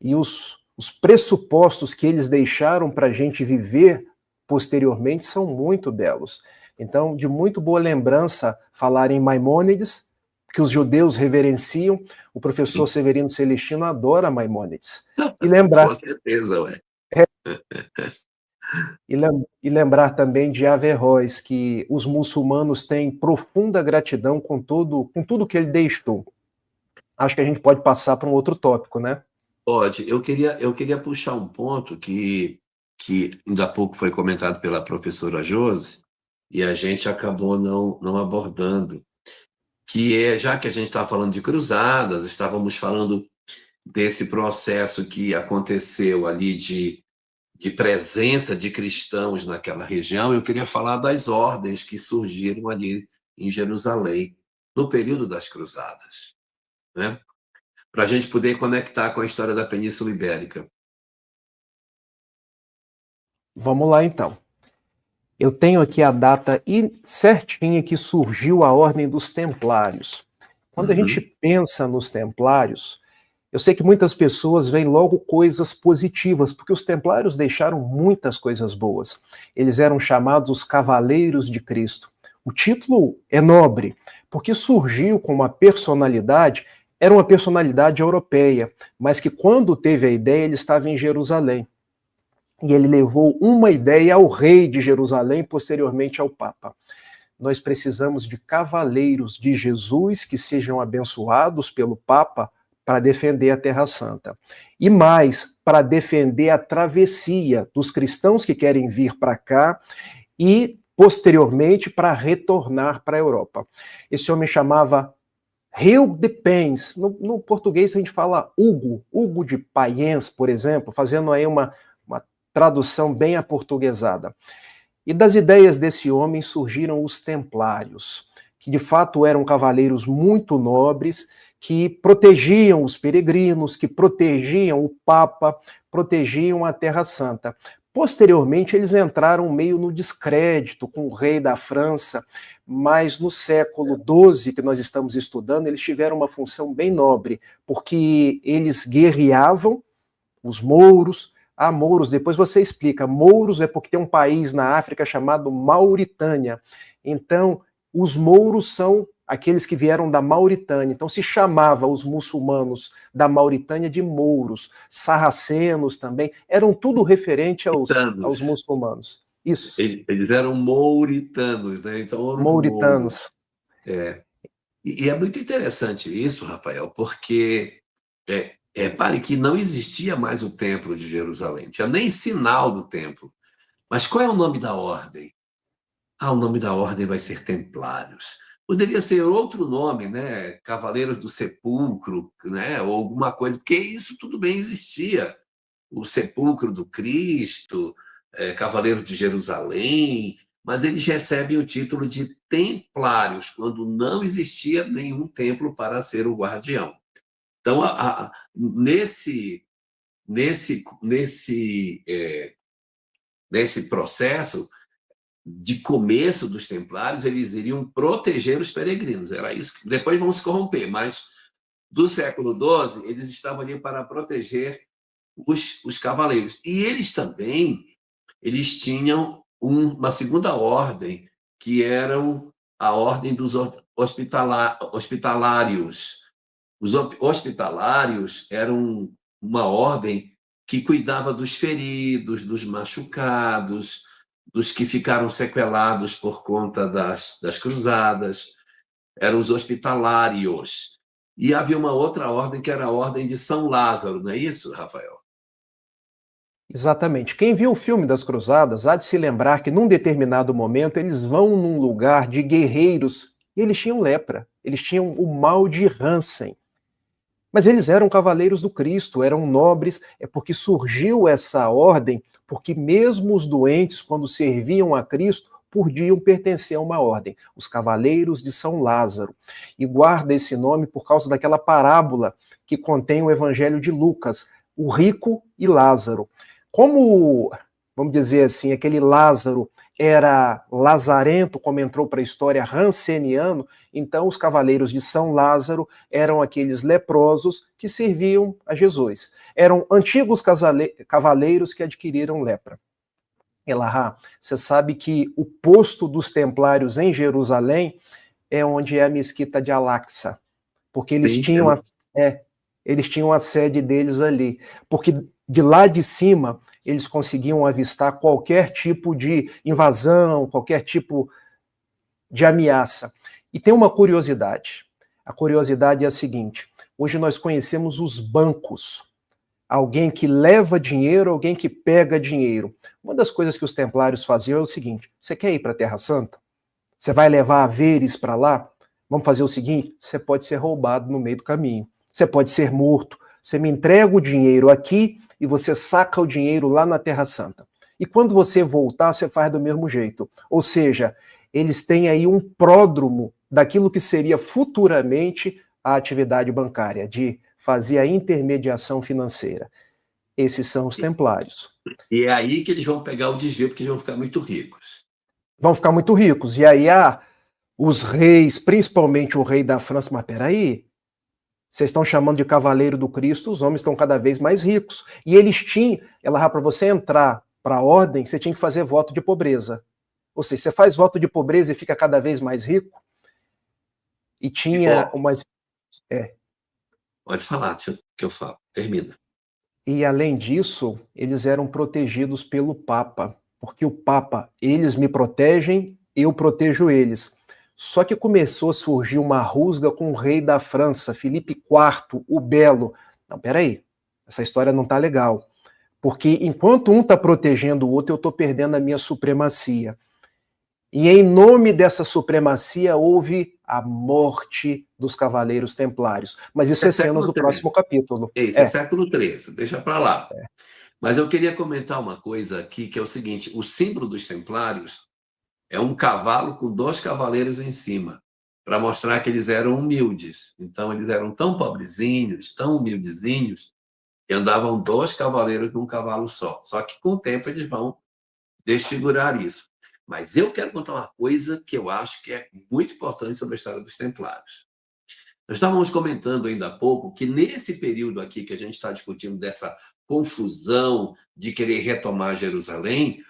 E os pressupostos que eles deixaram para a gente viver posteriormente são muito belos. Então, de muito boa lembrança falar em Maimônides, que os judeus reverenciam. O professor Severino Celestino adora Maimônides. E lembrar, com certeza, ué. E lembrar também de Averroes, que os muçulmanos têm profunda gratidão com tudo que ele deixou. Acho que a gente pode passar para um outro tópico, né? Pode. Eu queria puxar um ponto que ainda há pouco foi comentado pela professora Josi, e a gente acabou não abordando, que é, já que a gente está falando de cruzadas, estávamos falando desse processo que aconteceu ali de presença de cristãos naquela região, eu queria falar das ordens que surgiram ali em Jerusalém, no período das cruzadas, né? Para a gente poder conectar com a história da Península Ibérica. Vamos lá, então. Eu tenho aqui a data certinha que surgiu a Ordem dos Templários. Quando a gente pensa nos Templários, eu sei que muitas pessoas veem logo coisas positivas, porque os Templários deixaram muitas coisas boas. Eles eram chamados os Cavaleiros de Cristo. O título é nobre, porque surgiu com uma personalidade, era uma personalidade europeia, mas que quando teve a ideia, ele estava em Jerusalém. E ele levou uma ideia ao rei de Jerusalém, posteriormente ao Papa. Nós precisamos de cavaleiros de Jesus que sejam abençoados pelo Papa para defender a Terra Santa. E mais, para defender a travessia dos cristãos que querem vir para cá e, posteriormente, para retornar para a Europa. Esse homem chamava Hugh de Payens. No português a gente fala Hugo de Payens, por exemplo, fazendo aí uma tradução bem aportuguesada. E das ideias desse homem surgiram os Templários, que de fato eram cavaleiros muito nobres, que protegiam os peregrinos, que protegiam o Papa, protegiam a Terra Santa. Posteriormente, eles entraram meio no descrédito com o rei da França, mas no século XII, que nós estamos estudando, eles tiveram uma função bem nobre, porque eles guerreavam os mouros. Mouros, depois você explica. Mouros é porque tem um país na África chamado Mauritânia. Então, os mouros são aqueles que vieram da Mauritânia. Então, se chamava os muçulmanos da Mauritânia de mouros. Sarracenos também. Eram tudo referente aos muçulmanos. Isso, Eles eram mouritanos, né? Então, ouro do Mouro. mauritanos. E é muito interessante isso, Rafael, porque repare que não existia mais o Templo de Jerusalém, não tinha nem sinal do templo. Mas qual é o nome da ordem? O nome da ordem vai ser Templários. Poderia ser outro nome, né? Cavaleiros do Sepulcro, né? Ou alguma coisa, porque isso tudo bem existia. O Sepulcro do Cristo, Cavaleiro de Jerusalém, mas eles recebem o título de Templários, quando não existia nenhum templo para ser o guardião. Então, nesse processo de começo dos templários, eles iriam proteger os peregrinos. Era isso. Depois vão se corromper, mas do século XII, eles estavam ali para proteger os cavaleiros. E eles também tinham uma segunda ordem, que eram a ordem dos hospitalários. Os hospitalários eram uma ordem que cuidava dos feridos, dos machucados, dos que ficaram sequelados por conta das cruzadas. Eram os hospitalários. E havia uma outra ordem, que era a Ordem de São Lázaro, não é isso, Rafael? Exatamente. Quem viu o filme das Cruzadas há de se lembrar que num determinado momento eles vão num lugar de guerreiros e eles tinham lepra, eles tinham o mal de Hansen. Mas eles eram cavaleiros do Cristo, eram nobres, é porque surgiu essa ordem, porque mesmo os doentes, quando serviam a Cristo, podiam pertencer a uma ordem, os Cavaleiros de São Lázaro. E guarda esse nome por causa daquela parábola que contém o Evangelho de Lucas, o rico e Lázaro. Como, vamos dizer assim, aquele Lázaro era lazarento, como entrou para a história, hanseniano, então os Cavaleiros de São Lázaro eram aqueles leprosos que serviam a Jesus. Eram antigos cavaleiros que adquiriram lepra. Elahá, você sabe que o posto dos templários em Jerusalém é onde é a mesquita de Al-Aqsa, porque eles tinham a sede deles ali, porque de lá de cima eles conseguiam avistar qualquer tipo de invasão, qualquer tipo de ameaça. E tem uma curiosidade. A curiosidade é a seguinte: hoje nós conhecemos os bancos. Alguém que leva dinheiro, alguém que pega dinheiro. Uma das coisas que os templários faziam é o seguinte: você quer ir para a Terra Santa? Você vai levar haveres para lá? Vamos fazer o seguinte: você pode ser roubado no meio do caminho. Você pode ser morto. Você me entrega o dinheiro aqui e você saca o dinheiro lá na Terra Santa. E quando você voltar, você faz do mesmo jeito. Ou seja, eles têm aí um pródromo daquilo que seria futuramente a atividade bancária, de fazer a intermediação financeira. Esses são os templários. E é aí que eles vão pegar o desvio, porque eles vão ficar muito ricos. Vão ficar muito ricos. E aí os reis, principalmente o rei da França, mas peraí, vocês estão chamando de cavaleiro do Cristo, os homens estão cada vez mais ricos. E eles tinham, para você entrar para a ordem, você tinha que fazer voto de pobreza. Ou seja, você faz voto de pobreza e fica cada vez mais rico. E tinha uma... Pode falar, que eu falo. Termina. E, além disso, eles eram protegidos pelo Papa. Porque o Papa, eles me protegem, eu protejo eles. Só que começou a surgir uma rusga com o rei da França, Filipe IV, o Belo. Não, peraí, essa história não tá legal. Porque enquanto um está protegendo o outro, eu estou perdendo a minha supremacia. E em nome dessa supremacia houve a morte dos Cavaleiros Templários. Mas isso é cenas do próximo capítulo. Isso é século XIII, deixa para lá. Mas eu queria comentar uma coisa aqui, que é o seguinte: o símbolo dos Templários é um cavalo com 2 cavaleiros em cima, para mostrar que eles eram humildes. Então, eles eram tão pobrezinhos, tão humildezinhos, que andavam 2 cavaleiros num cavalo só. Só que, com o tempo, eles vão desfigurar isso. Mas eu quero contar uma coisa que eu acho que é muito importante sobre a história dos Templários. Nós estávamos comentando ainda há pouco que, nesse período aqui que a gente está discutindo dessa confusão de querer retomar Jerusalém,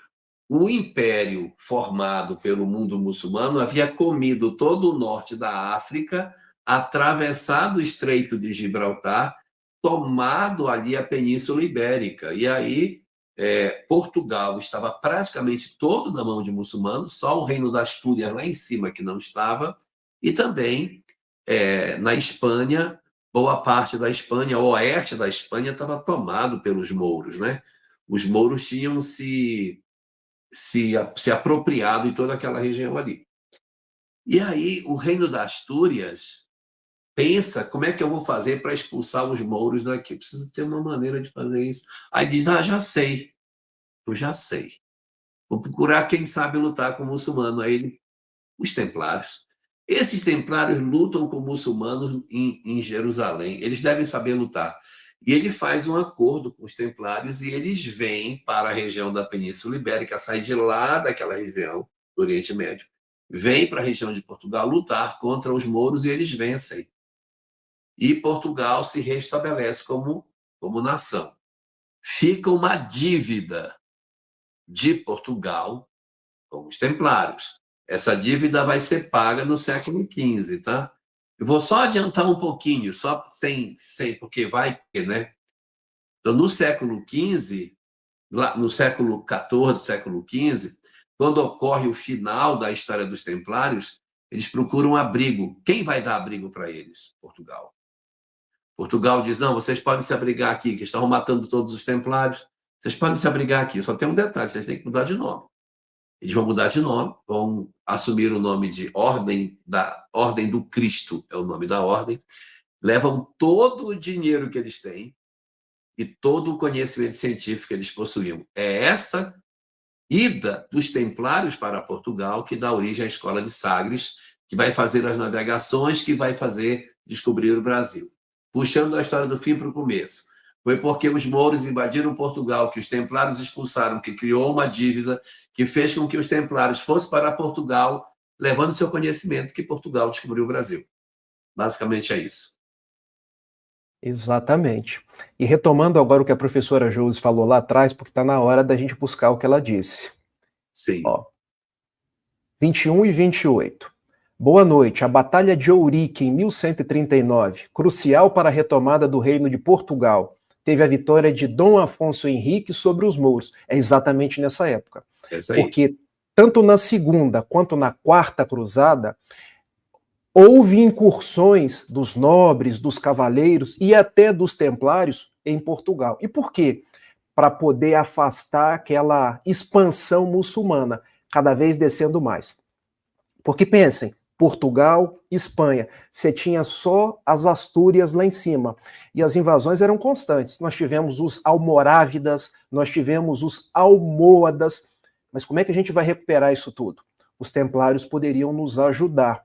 o império formado pelo mundo muçulmano havia comido todo o norte da África, atravessado o Estreito de Gibraltar, tomado ali a Península Ibérica. E aí Portugal estava praticamente todo na mão de muçulmanos, só o reino da Astúrias lá em cima que não estava, e também na Espanha, boa parte da Espanha, o oeste da Espanha estava tomado pelos mouros, né? Os mouros tinham se apropriado de toda aquela região ali. E aí o reino da Astúrias pensa, como é que eu vou fazer para expulsar os mouros daqui? Preciso ter uma maneira de fazer isso. Aí diz, já sei, eu já sei. Vou procurar quem sabe lutar com o muçulmano. Aí os templários. Esses templários lutam com muçulmanos em Jerusalém. Eles devem saber lutar. E ele faz um acordo com os templários e eles vêm para a região da Península Ibérica, saem de lá daquela região do Oriente Médio, vêm para a região de Portugal lutar contra os mouros e eles vencem. E Portugal se restabelece como nação. Fica uma dívida de Portugal com os templários. Essa dívida vai ser paga no século XV, tá? Eu vou só adiantar um pouquinho, só sem porque vai ter, né? Então, no século XV, no século XIV, século XV, quando ocorre o final da história dos templários, eles procuram abrigo. Quem vai dar abrigo para eles? Portugal. Portugal diz, não, vocês podem se abrigar aqui, que estão matando todos os templários. Vocês podem se abrigar aqui. Só tem um detalhe, vocês têm que mudar de nome. Eles vão mudar de nome, vão assumir o nome de Ordem do Cristo, é o nome da ordem. Levam todo o dinheiro que eles têm e todo o conhecimento científico que eles possuíam. É essa ida dos templários para Portugal que dá origem à Escola de Sagres, que vai fazer as navegações, que vai fazer descobrir o Brasil. Puxando a história do fim para o começo. Foi porque os mouros invadiram Portugal, que os templários expulsaram, que criou uma dívida, que fez com que os templários fossem para Portugal, levando seu conhecimento, que Portugal descobriu o Brasil. Basicamente é isso. Exatamente. E retomando agora o que a professora Josi falou lá atrás, porque está na hora da gente buscar o que ela disse. Sim. 21 e 28. Boa noite. A Batalha de Ourique, em 1139, crucial para a retomada do Reino de Portugal, teve a vitória de Dom Afonso Henrique sobre os mouros. É exatamente nessa época. Porque tanto na segunda quanto na quarta cruzada, houve incursões dos nobres, dos cavaleiros e até dos templários em Portugal. E por quê? Para poder afastar aquela expansão muçulmana, cada vez descendo mais. Porque pensem, Portugal, Espanha, você tinha só as Astúrias lá em cima, e as invasões eram constantes. Nós tivemos os almorávidas, nós tivemos os almohadas, mas como é que a gente vai recuperar isso tudo? Os templários poderiam nos ajudar.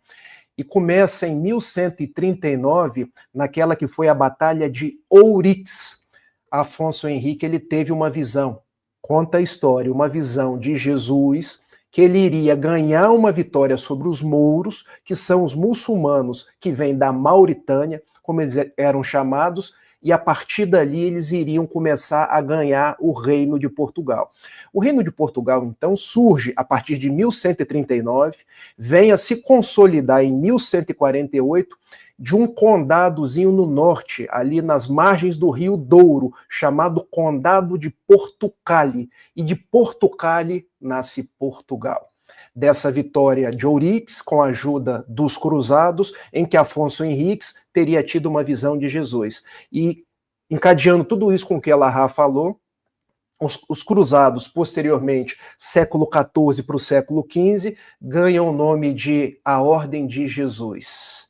E começa em 1139, naquela que foi a Batalha de Ouriques. Afonso Henrique, ele teve uma visão, conta a história, uma visão de Jesus, que ele iria ganhar uma vitória sobre os mouros, que são os muçulmanos que vêm da Mauritânia, como eles eram chamados, e a partir dali eles iriam começar a ganhar o Reino de Portugal. O Reino de Portugal, então, surge a partir de 1139, vem a se consolidar em 1148, de um condadozinho no norte, ali nas margens do Rio Douro, chamado Condado de Portucale. E de Portucale nasce Portugal. Dessa vitória de Ouriques, com a ajuda dos cruzados, em que Afonso Henriques teria tido uma visão de Jesus. E, encadeando tudo isso com o que a Lahá falou, os cruzados, posteriormente, século XIV para o século XV, ganham o nome de a Ordem de Jesus.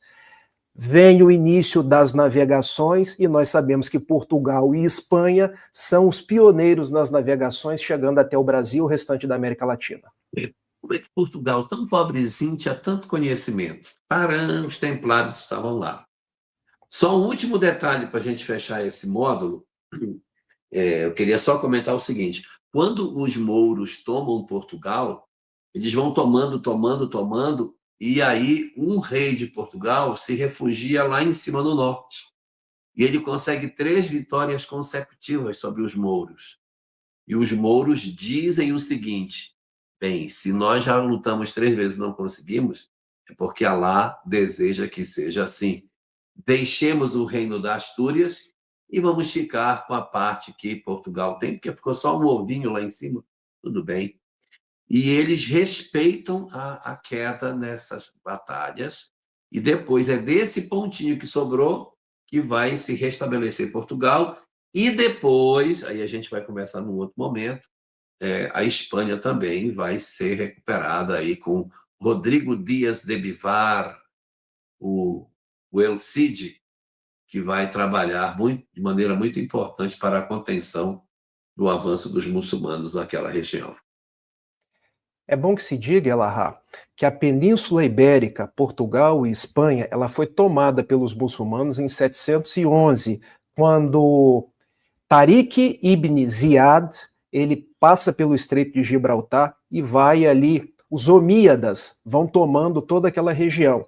Vem o início das navegações, e nós sabemos que Portugal e Espanha são os pioneiros nas navegações, chegando até o Brasil e o restante da América Latina. Como é que Portugal, tão pobrezinho, tinha tanto conhecimento? Parã, os templários estavam lá. Só um último detalhe para a gente fechar esse módulo. Eu queria só comentar o seguinte. Quando os mouros tomam Portugal, eles vão tomando, e aí um rei de Portugal se refugia lá em cima no norte. E ele consegue 3 vitórias consecutivas sobre os mouros. E os mouros dizem o seguinte: bem, se nós já lutamos 3 vezes e não conseguimos, é porque Alá deseja que seja assim. Deixemos o reino das Astúrias e vamos ficar com a parte que Portugal tem, porque ficou só um ovinho lá em cima, tudo bem. E eles respeitam a queda nessas batalhas, e depois é desse pontinho que sobrou que vai se restabelecer Portugal, e depois, aí a gente vai começar num outro momento, a Espanha também vai ser recuperada aí com Rodrigo Dias de Vivar, o El Cid, que vai trabalhar de maneira muito importante para a contenção do avanço dos muçulmanos naquela região. É bom que se diga, Elahá, que a Península Ibérica, Portugal e Espanha, ela foi tomada pelos muçulmanos em 711, quando Tariq ibn Ziyad, ele passa pelo Estreito de Gibraltar e vai ali, os omíadas vão tomando toda aquela região.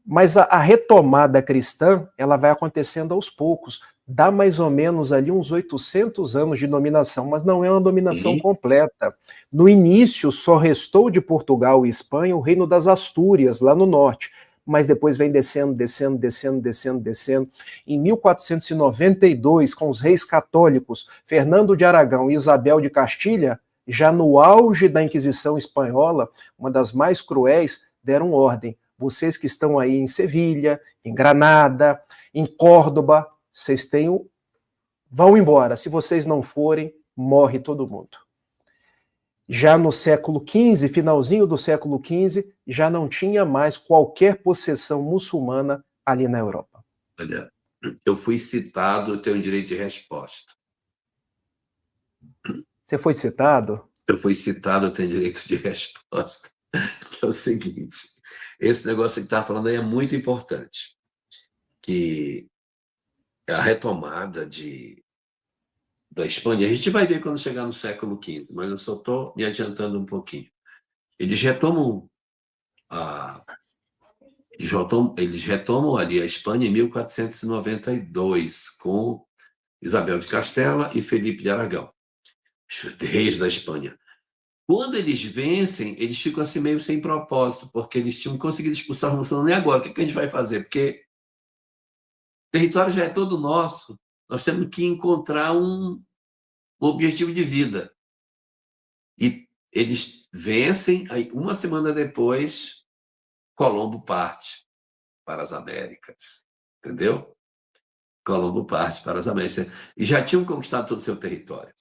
Mas a retomada cristã, ela vai acontecendo aos poucos. Dá mais ou menos ali uns 800 anos de dominação, mas não é uma dominação completa. No início, só restou de Portugal e Espanha o reino das Astúrias, lá no norte, mas depois vem descendo. Em 1492, com os reis católicos, Fernando de Aragão e Isabel de Castilha, já no auge da Inquisição Espanhola, uma das mais cruéis, deram ordem. Vocês que estão aí em Sevilha, em Granada, em Córdoba, vocês vão embora. Se vocês não forem, morre todo mundo. Já no século XV, finalzinho do século XV, já não tinha mais qualquer possessão muçulmana ali na Europa. Olha, eu fui citado, eu tenho direito de resposta. Você foi citado? Eu fui citado, eu tenho direito de resposta. Que é o seguinte, esse negócio que está falando aí é muito importante, que a retomada da Espanha, a gente vai ver quando chegar no século XV, mas eu só estou me adiantando um pouquinho. Eles retomam ali a Espanha em 1492, com Isabel de Castela e Felipe de Aragão, os reis da Espanha. Quando eles vencem, eles ficam assim meio sem propósito, porque eles tinham conseguido expulsar os muçulmanos. E agora, o que a gente vai fazer? Porque o território já é todo nosso, nós temos que encontrar um objetivo de vida. E eles vencem, aí uma semana depois, Colombo parte para as Américas, entendeu? Colombo parte para as Américas. E já tinham conquistado todo o seu território.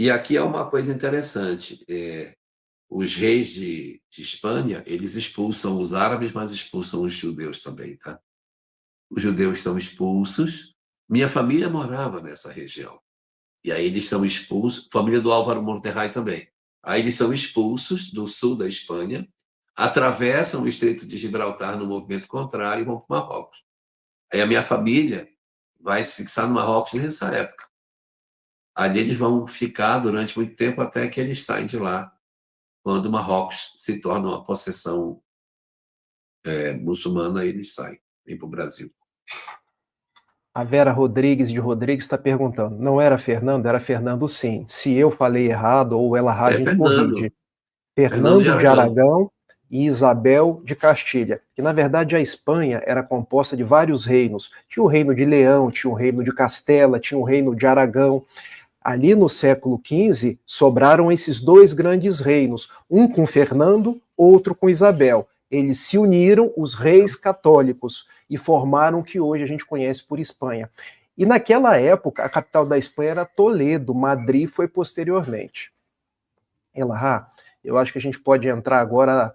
E aqui é uma coisa interessante, os reis de Espanha, eles expulsam os árabes, mas expulsam os judeus também, tá? Os judeus são expulsos, minha família morava nessa região, e aí eles são expulsos, família do Álvaro Monterrey também, aí eles são expulsos do sul da Espanha, atravessam o Estreito de Gibraltar no movimento contrário e vão para o Marrocos. Aí a minha família vai se fixar no Marrocos nessa época. Ali eles vão ficar durante muito tempo até que eles saem de lá, quando o Marrocos se torna uma possessão muçulmana, eles saem, vêm para o Brasil. A Vera Rodrigues de Rodrigues está perguntando, não era Fernando? Era Fernando, sim. Se eu falei errado ou ela errada, a gente corrige. Fernando de Aragão e Isabel de Castilha. Que, na verdade, a Espanha era composta de vários reinos. Tinha o reino de Leão, tinha o reino de Castela, tinha o reino de Aragão. Ali no século XV, sobraram esses dois grandes reinos, um com Fernando, outro com Isabel. Eles se uniram, os reis católicos, e formaram o que hoje a gente conhece por Espanha. E naquela época, a capital da Espanha era Toledo, Madrid foi posteriormente. Elahá, eu acho que a gente pode entrar agora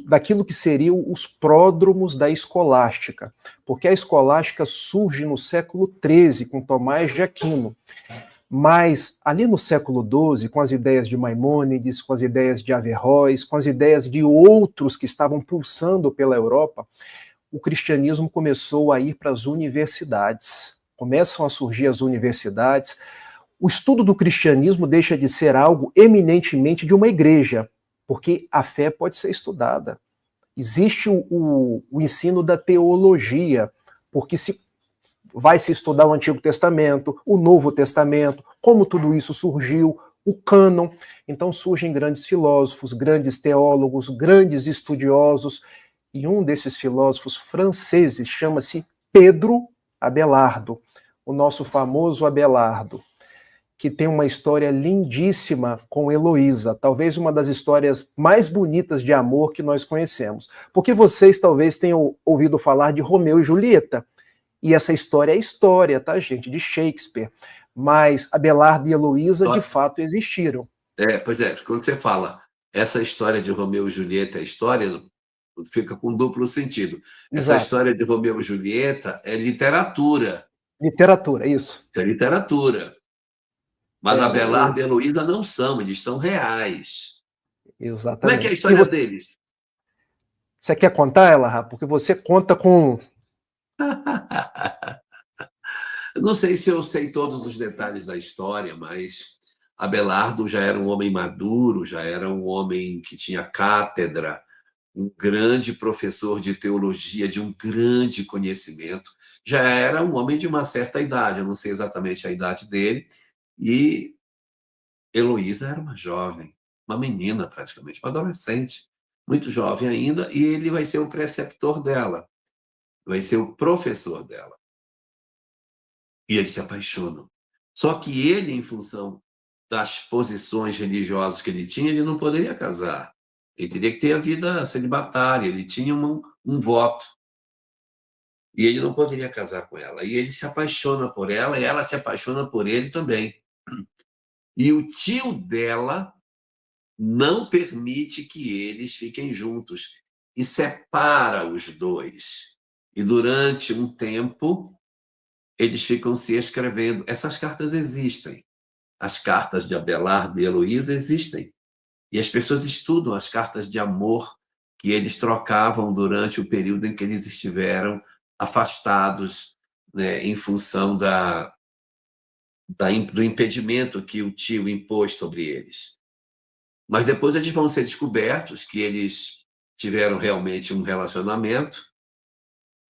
daquilo que seriam os pródromos da escolástica, porque a escolástica surge no século XIII, com Tomás de Aquino. Mas ali no século XII, com as ideias de Maimônides, com as ideias de Averroes, com as ideias de outros que estavam pulsando pela Europa, o cristianismo começou a ir para as universidades. Começam a surgir as universidades. O estudo do cristianismo deixa de ser algo eminentemente de uma igreja, porque a fé pode ser estudada. Existe o ensino da teologia, porque vai se estudar o Antigo Testamento, o Novo Testamento, como tudo isso surgiu, o cânon. Então surgem grandes filósofos, grandes teólogos, grandes estudiosos, e um desses filósofos franceses chama-se Pedro Abelardo, o nosso famoso Abelardo, que tem uma história lindíssima com Heloísa, talvez uma das histórias mais bonitas de amor que nós conhecemos. Porque vocês talvez tenham ouvido falar de Romeu e Julieta, e essa história é história, tá, gente, de Shakespeare. Mas Abelardo e Heloísa, de fato, existiram. Pois é, quando você fala essa história de Romeu e Julieta, a história fica com duplo sentido. Essa Exato. história de Romeu e Julieta é literatura. Literatura, isso. Isso é literatura. Mas Abelardo e Heloísa não são, eles são reais. Exatamente. Como é que é a história deles? Você quer contar, Elahá? Porque você conta com... Eu não sei se eu sei todos os detalhes da história, mas Abelardo já era um homem maduro, já era um homem que tinha cátedra, um grande professor de teologia, de um grande conhecimento. Já era um homem de uma certa idade, eu não sei exatamente a idade dele, e Heloísa era uma jovem, uma menina praticamente, uma adolescente, muito jovem ainda, e ele vai ser o preceptor dela, vai ser o professor dela. E eles se apaixonam. Só que ele, em função das posições religiosas que ele tinha, ele não poderia casar. Ele teria que ter a vida celibatária, ele tinha um voto. E ele não poderia casar com ela. E ele se apaixona por ela e ela se apaixona por ele também. E o tio dela não permite que eles fiquem juntos e separa os dois. E durante um tempo, eles ficam se escrevendo. Essas cartas existem. As cartas de Abelardo e Heloísa existem. E as pessoas estudam as cartas de amor que eles trocavam durante o período em que eles estiveram afastados, né, em função do impedimento que o tio impôs sobre eles. Mas depois eles vão ser descobertos que eles tiveram realmente um relacionamento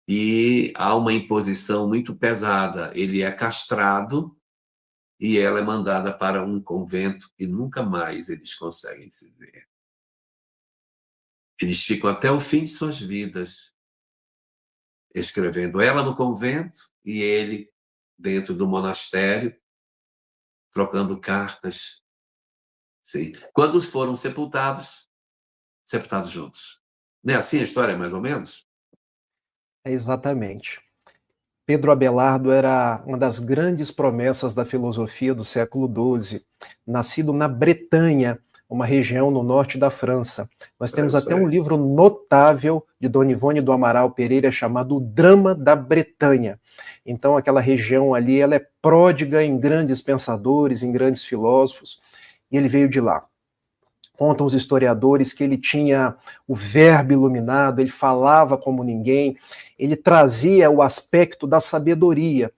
e há uma imposição muito pesada. Ele é castrado e ela é mandada para um convento e nunca mais eles conseguem se ver. Eles ficam até o fim de suas vidas escrevendo, ela no convento e ele dentro do monastério, trocando cartas. Sim. Quando foram sepultados juntos. Não é assim a história, mais ou menos? Exatamente. Pedro Abelardo era uma das grandes promessas da filosofia do século XII, nascido na Bretanha, uma região no norte da França. Nós temos até um livro notável de Dona Ivone do Amaral Pereira chamado O Drama da Bretanha. Então, aquela região ali, ela é pródiga em grandes pensadores, em grandes filósofos, e ele veio de lá. Contam os historiadores que ele tinha o verbo iluminado, ele falava como ninguém, ele trazia o aspecto da sabedoria.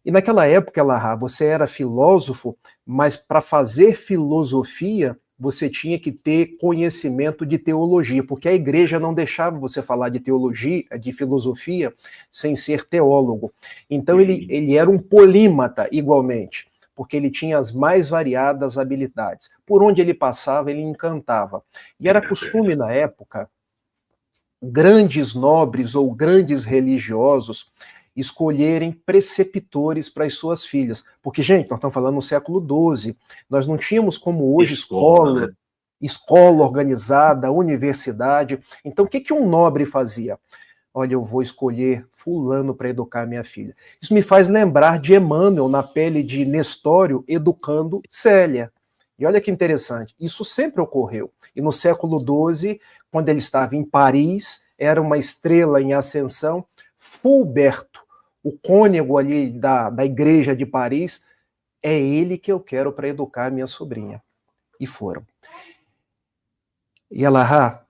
E naquela época, Elahá, você era filósofo, mas para fazer filosofia, você tinha que ter conhecimento de teologia, porque a igreja não deixava você falar de teologia, de filosofia, sem ser teólogo. Então ele era um polímata igualmente, porque ele tinha as mais variadas habilidades. Por onde ele passava, ele encantava. E era costume na época, grandes nobres ou grandes religiosos escolherem preceptores para as suas filhas. Porque, gente, nós estamos falando no século XII, nós não tínhamos como hoje escola organizada, universidade. Então, o que um nobre fazia? Olha, eu vou escolher fulano para educar minha filha. Isso me faz lembrar de Emmanuel, na pele de Nestório, educando Célia. E olha que interessante, isso sempre ocorreu. E no século XII, quando ele estava em Paris, era uma estrela em ascensão, Fulberto, o cônego ali da igreja de Paris, é ele que eu quero para educar minha sobrinha. E foram. E Elahá,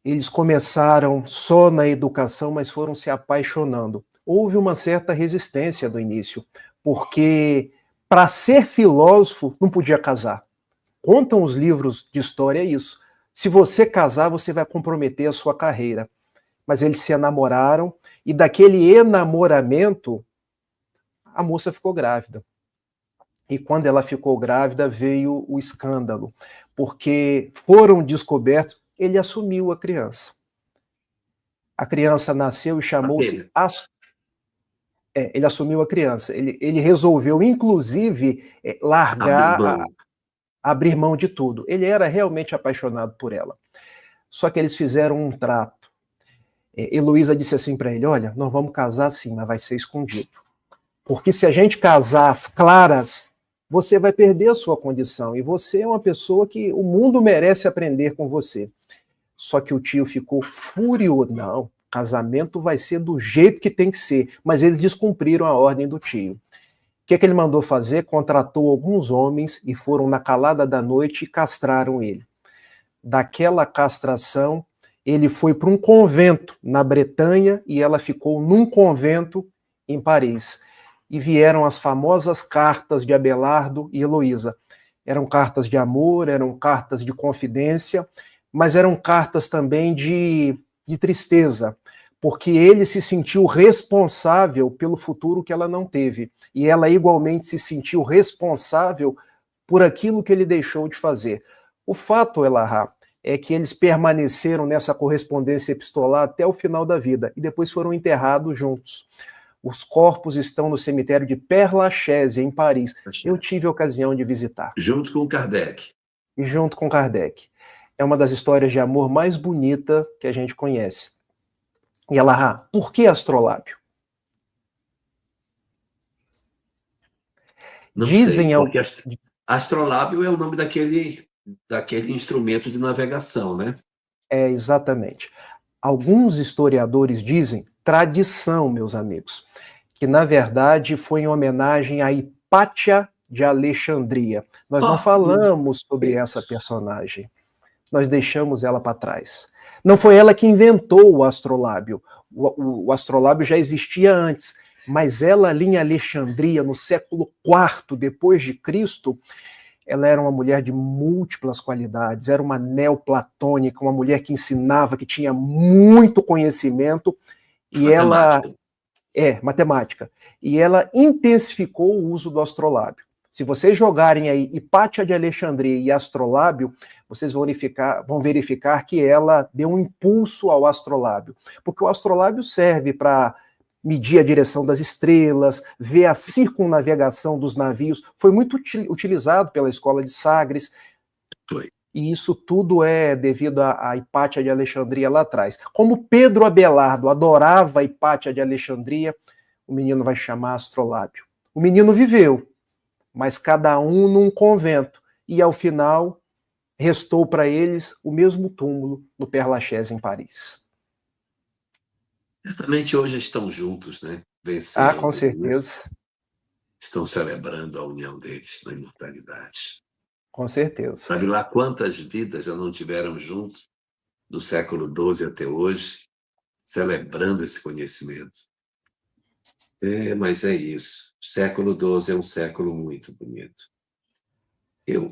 eles começaram só na educação, mas foram se apaixonando. Houve uma certa resistência no início, porque para ser filósofo não podia casar. Contam os livros de história isso. Se você casar, você vai comprometer a sua carreira. Mas eles se enamoraram, e daquele enamoramento, a moça ficou grávida. E quando ela ficou grávida, veio o escândalo, porque foram descobertos, ele assumiu a criança. A criança nasceu e chamou-se Ele assumiu a criança. Ele resolveu, inclusive, largar, abrir mão de tudo. Ele era realmente apaixonado por ela. Só que eles fizeram um trato. Heloísa disse assim para ele: olha, nós vamos casar sim, mas vai ser escondido. Porque se a gente casar às claras, você vai perder a sua condição. E você é uma pessoa que o mundo merece aprender com você. Só que o tio ficou furioso. Não, casamento vai ser do jeito que tem que ser. Mas eles descumpriram a ordem do tio. O que ele mandou fazer? Contratou alguns homens e foram na calada da noite e castraram ele. Daquela castração, ele foi para um convento na Bretanha e ela ficou num convento em Paris. E vieram as famosas cartas de Abelardo e Heloísa. Eram cartas de amor, eram cartas de confidência, mas eram cartas também de tristeza, porque ele se sentiu responsável pelo futuro que ela não teve. E ela igualmente se sentiu responsável por aquilo que ele deixou de fazer. O fato, Elahá, é que eles permaneceram nessa correspondência epistolar até o final da vida, e depois foram enterrados juntos. Os corpos estão no cemitério de Père Lachaise, em Paris. Eu tive a ocasião de visitar. Junto com Kardec. E junto com Kardec. É uma das histórias de amor mais bonita que a gente conhece. E Elahá, por que astrolábio? Não Dizem sei, porque astrolábio é o nome daquele instrumento de navegação, né? Exatamente. Alguns historiadores dizem, tradição, meus amigos, que na verdade foi em homenagem a Hipátia de Alexandria. Nós não falamos sobre essa personagem. Nós deixamos ela para trás. Não foi ela que inventou o astrolábio. O astrolábio já existia antes, mas ela ali em Alexandria, no século IV depois de Cristo, ela era uma mulher de múltiplas qualidades, era uma neoplatônica, uma mulher que ensinava, que tinha muito conhecimento, e matemática. E ela intensificou o uso do astrolábio. Se vocês jogarem aí Hipátia de Alexandria e astrolábio, vocês vão verificar que ela deu um impulso ao astrolábio, porque o astrolábio serve para medir a direção das estrelas, ver a circunnavegação dos navios, foi muito utilizado pela escola de Sagres. Foi. E isso tudo é devido a Hipátia de Alexandria lá atrás. Como Pedro Abelardo adorava a Hipátia de Alexandria, o menino vai chamar astrolábio. O menino viveu, mas cada um num convento. E ao final, restou para eles o mesmo túmulo no Père Lachaise, em Paris. Certamente hoje estão juntos, né? Venceram. Com certeza. Estão celebrando a união deles na imortalidade. Com certeza. Sabe lá quantas vidas já não tiveram juntos, do século XII até hoje, celebrando esse conhecimento. Mas é isso. O século XII é um século muito bonito.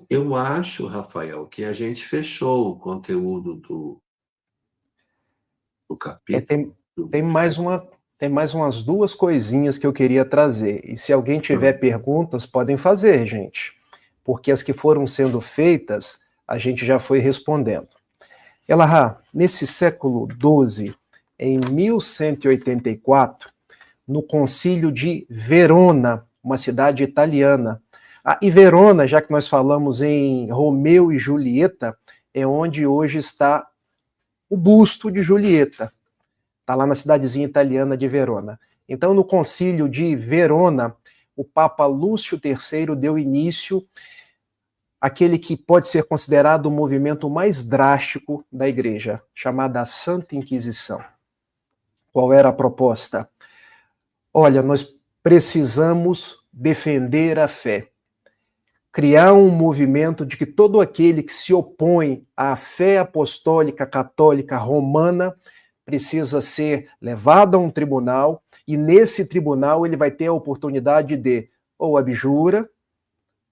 Eu acho, Rafael, que a gente fechou o conteúdo do capítulo. Tem mais umas duas coisinhas que eu queria trazer. E se alguém tiver perguntas, podem fazer, gente. Porque as que foram sendo feitas, a gente já foi respondendo. Elahá, nesse século XII, em 1184, no concílio de Verona, uma cidade italiana. E Verona, já que nós falamos em Romeu e Julieta, é onde hoje está o busto de Julieta. Está lá na cidadezinha italiana de Verona. Então, no concílio de Verona, o Papa Lúcio III deu início àquele que pode ser considerado o movimento mais drástico da Igreja, chamada Santa Inquisição. Qual era a proposta? Olha, nós precisamos defender a fé. Criar um movimento de que todo aquele que se opõe à fé apostólica católica romana precisa ser levado a um tribunal, e nesse tribunal ele vai ter a oportunidade de ou abjura,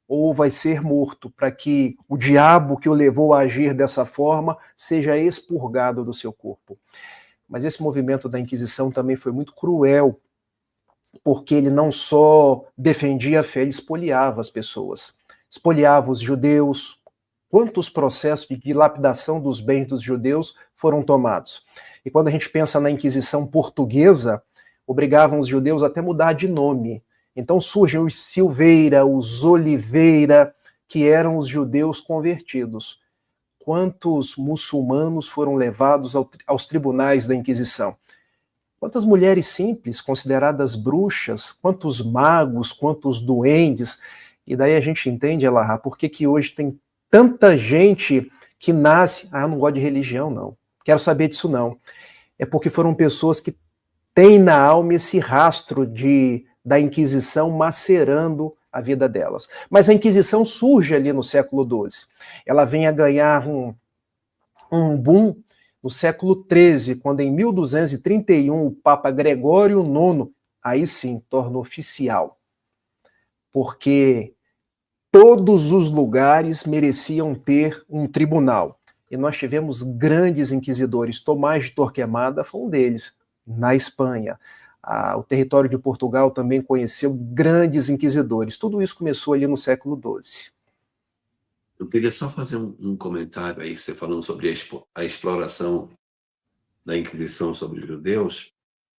ou vai ser morto, para que o diabo que o levou a agir dessa forma seja expurgado do seu corpo. Mas esse movimento da Inquisição também foi muito cruel, porque ele não só defendia a fé, ele espoliava as pessoas. Espoliava os judeus. Quantos processos de dilapidação dos bens dos judeus foram tomados? E quando a gente pensa na Inquisição portuguesa, obrigavam os judeus até mudar de nome. Então surgem os Silveira, os Oliveira, que eram os judeus convertidos. Quantos muçulmanos foram levados aos tribunais da Inquisição? Quantas mulheres simples, consideradas bruxas, quantos magos, quantos duendes. E daí a gente entende, Elahá, por que hoje tem tanta gente que nasce... eu não gosto de religião, não. Quero saber disso, não. É porque foram pessoas que têm na alma esse rastro da Inquisição macerando a vida delas. Mas a Inquisição surge ali no século XII. Ela vem a ganhar um boom no século XIII, quando em 1231 o Papa Gregório IX, aí sim, torna oficial. Porque todos os lugares mereciam ter um tribunal. E nós tivemos grandes inquisidores. Tomás de Torquemada foi um deles, na Espanha. O território de Portugal também conheceu grandes inquisidores. Tudo isso começou ali no século XII. Eu queria só fazer um comentário aí, você falando sobre a exploração da Inquisição sobre os judeus.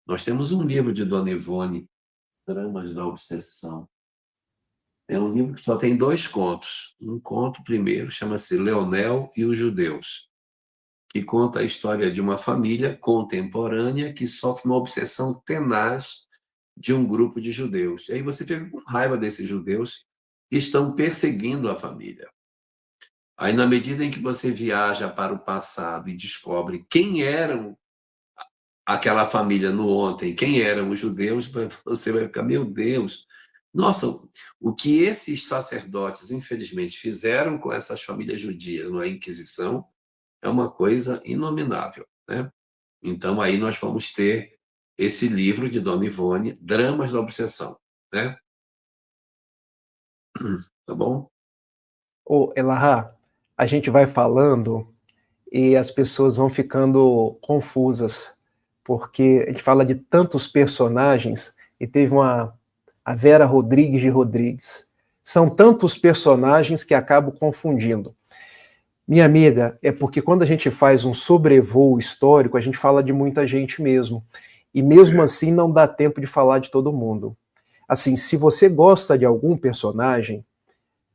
Nós temos um livro de Dona Ivone, Dramas da Obsessão. É um livro que só tem 2 contos. Um conto primeiro chama-se Leonel e os Judeus, que conta a história de uma família contemporânea que sofre uma obsessão tenaz de um grupo de judeus. E aí você fica com raiva desses judeus que estão perseguindo a família. Aí, na medida em que você viaja para o passado e descobre quem eram aquela família no ontem, quem eram os judeus, você vai ficar, meu Deus, nossa, o que esses sacerdotes, infelizmente, fizeram com essas famílias judias na Inquisição é uma coisa inominável, né? Então, aí nós vamos ter esse livro de Dona Ivone, Dramas da Obsessão, né? Tá bom? Ô, Elahá, a gente vai falando e as pessoas vão ficando confusas, porque a gente fala de tantos personagens e teve a Vera Rodrigues de Rodrigues. São tantos personagens que acabo confundindo. Minha amiga, é porque quando a gente faz um sobrevoo histórico, a gente fala de muita gente mesmo. E mesmo assim não dá tempo de falar de todo mundo. Assim, se você gosta de algum personagem,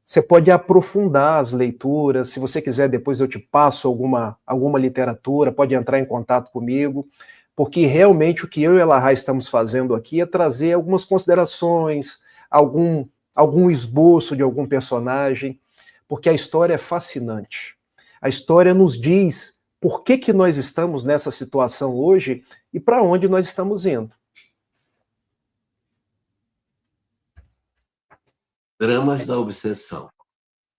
você pode aprofundar as leituras. Se você quiser, depois eu te passo alguma literatura, pode entrar em contato comigo, porque realmente o que eu e a Elahá estamos fazendo aqui é trazer algumas considerações, algum esboço de algum personagem, porque a história é fascinante. A história nos diz por que nós estamos nessa situação hoje e para onde nós estamos indo. Dramas da Obsessão.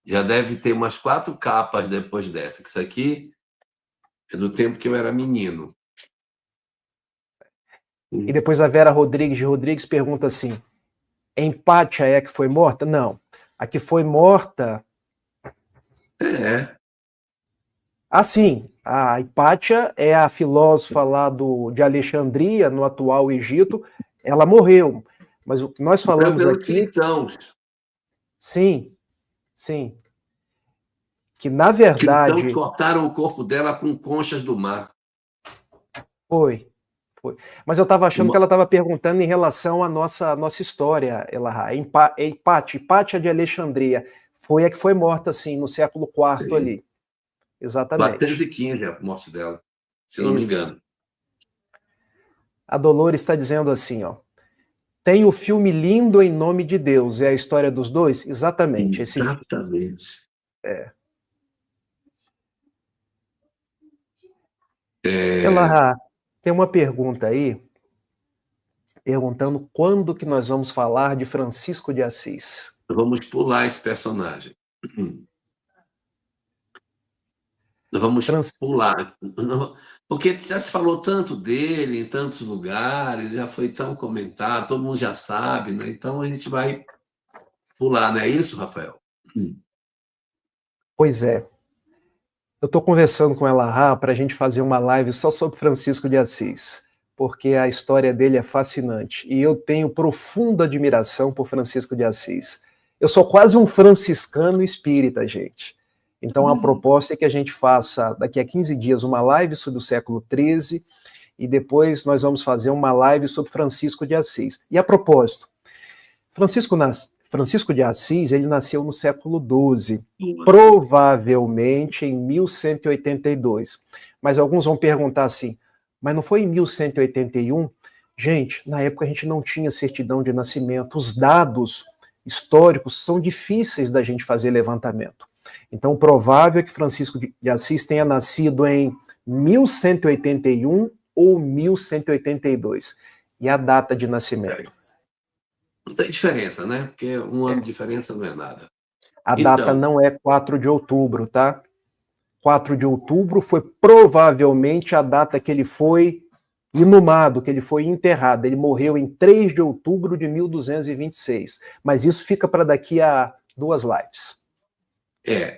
Já deve ter umas 4 capas depois dessa, que isso aqui é do tempo que eu era menino. E depois a Vera Rodrigues de Rodrigues pergunta assim, Empátia é a que foi morta? Não. A que foi morta... sim, a Hipátia é a filósofa lá de Alexandria, no atual Egito. Ela morreu. Mas o que nós falamos aqui... Sim. Que, na verdade... Então cortaram o corpo dela com conchas do mar. Foi. Mas eu estava achando que ela estava perguntando em relação à nossa história, Elahá. Hipátia de Alexandria foi a que foi morta, sim, no século IV ali. Exatamente. 415 a morte dela, se não me engano. A Dolores está dizendo assim, ó. Tem o filme Lindo em Nome de Deus, é a história dos dois? Exatamente. Exatamente. Elahá, tem uma pergunta aí, perguntando quando que nós vamos falar de Francisco de Assis. Vamos pular esse personagem. Vamos pular. Porque já se falou tanto dele em tantos lugares, já foi tão comentado, todo mundo já sabe, né? Então a gente vai pular, não é isso, Rafael? Pois é. Eu estou conversando com ela para a gente fazer uma live só sobre Francisco de Assis, porque a história dele é fascinante. E eu tenho profunda admiração por Francisco de Assis. Eu sou quase um franciscano espírita, gente. Então a proposta é que a gente faça, daqui a 15 dias, uma live sobre o século XIII e depois nós vamos fazer uma live sobre Francisco de Assis. E a propósito, Francisco de Assis, ele nasceu no século XII, provavelmente em 1182. Mas alguns vão perguntar assim, mas não foi em 1181? Gente, na época a gente não tinha certidão de nascimento, os dados históricos são difíceis da gente fazer levantamento. Então, o provável é que Francisco de Assis tenha nascido em 1181 ou 1182. E a data de nascimento? Não tem diferença, né? Porque um ano de diferença não é nada. A data não é 4 de outubro, tá? 4 de outubro foi provavelmente a data que ele foi inumado, que ele foi enterrado. Ele morreu em 3 de outubro de 1226. Mas isso fica para daqui a 2 lives.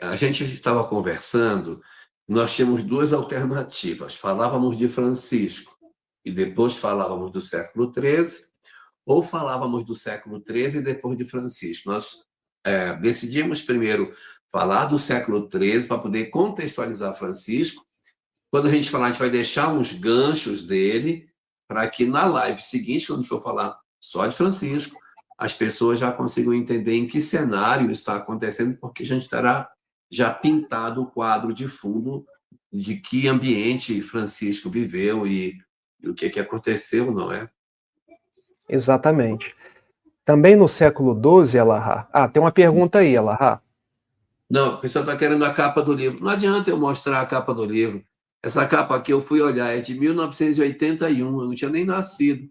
A gente estava conversando, nós tínhamos 2 alternativas. Falávamos de Francisco e depois falávamos do século XIII, ou falávamos do século XIII e depois de Francisco. Nós decidimos primeiro falar do século XIII para poder contextualizar Francisco. Quando a gente falar, a gente vai deixar uns ganchos dele para que na live seguinte, quando a gente for falar só de Francisco, as pessoas já consigam entender em que cenário está acontecendo, porque a gente terá já pintado o quadro de fundo de que ambiente Francisco viveu e o que aconteceu, não é? Exatamente. Também no século XII, Elahá. Tem uma pergunta aí, Elahá. Não, o pessoal está querendo a capa do livro. Não adianta eu mostrar a capa do livro. Essa capa aqui eu fui olhar, é de 1981, eu não tinha nem nascido.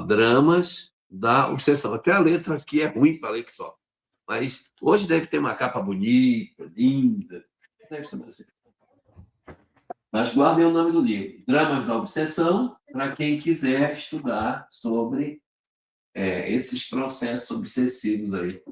Dramas da Obsessão. Até a letra aqui é ruim para ler que só. Mas hoje deve ter uma capa bonita, linda. Deve ser assim. Mas guardem o nome do livro. Dramas da Obsessão, para quem quiser estudar sobre esses processos obsessivos aí.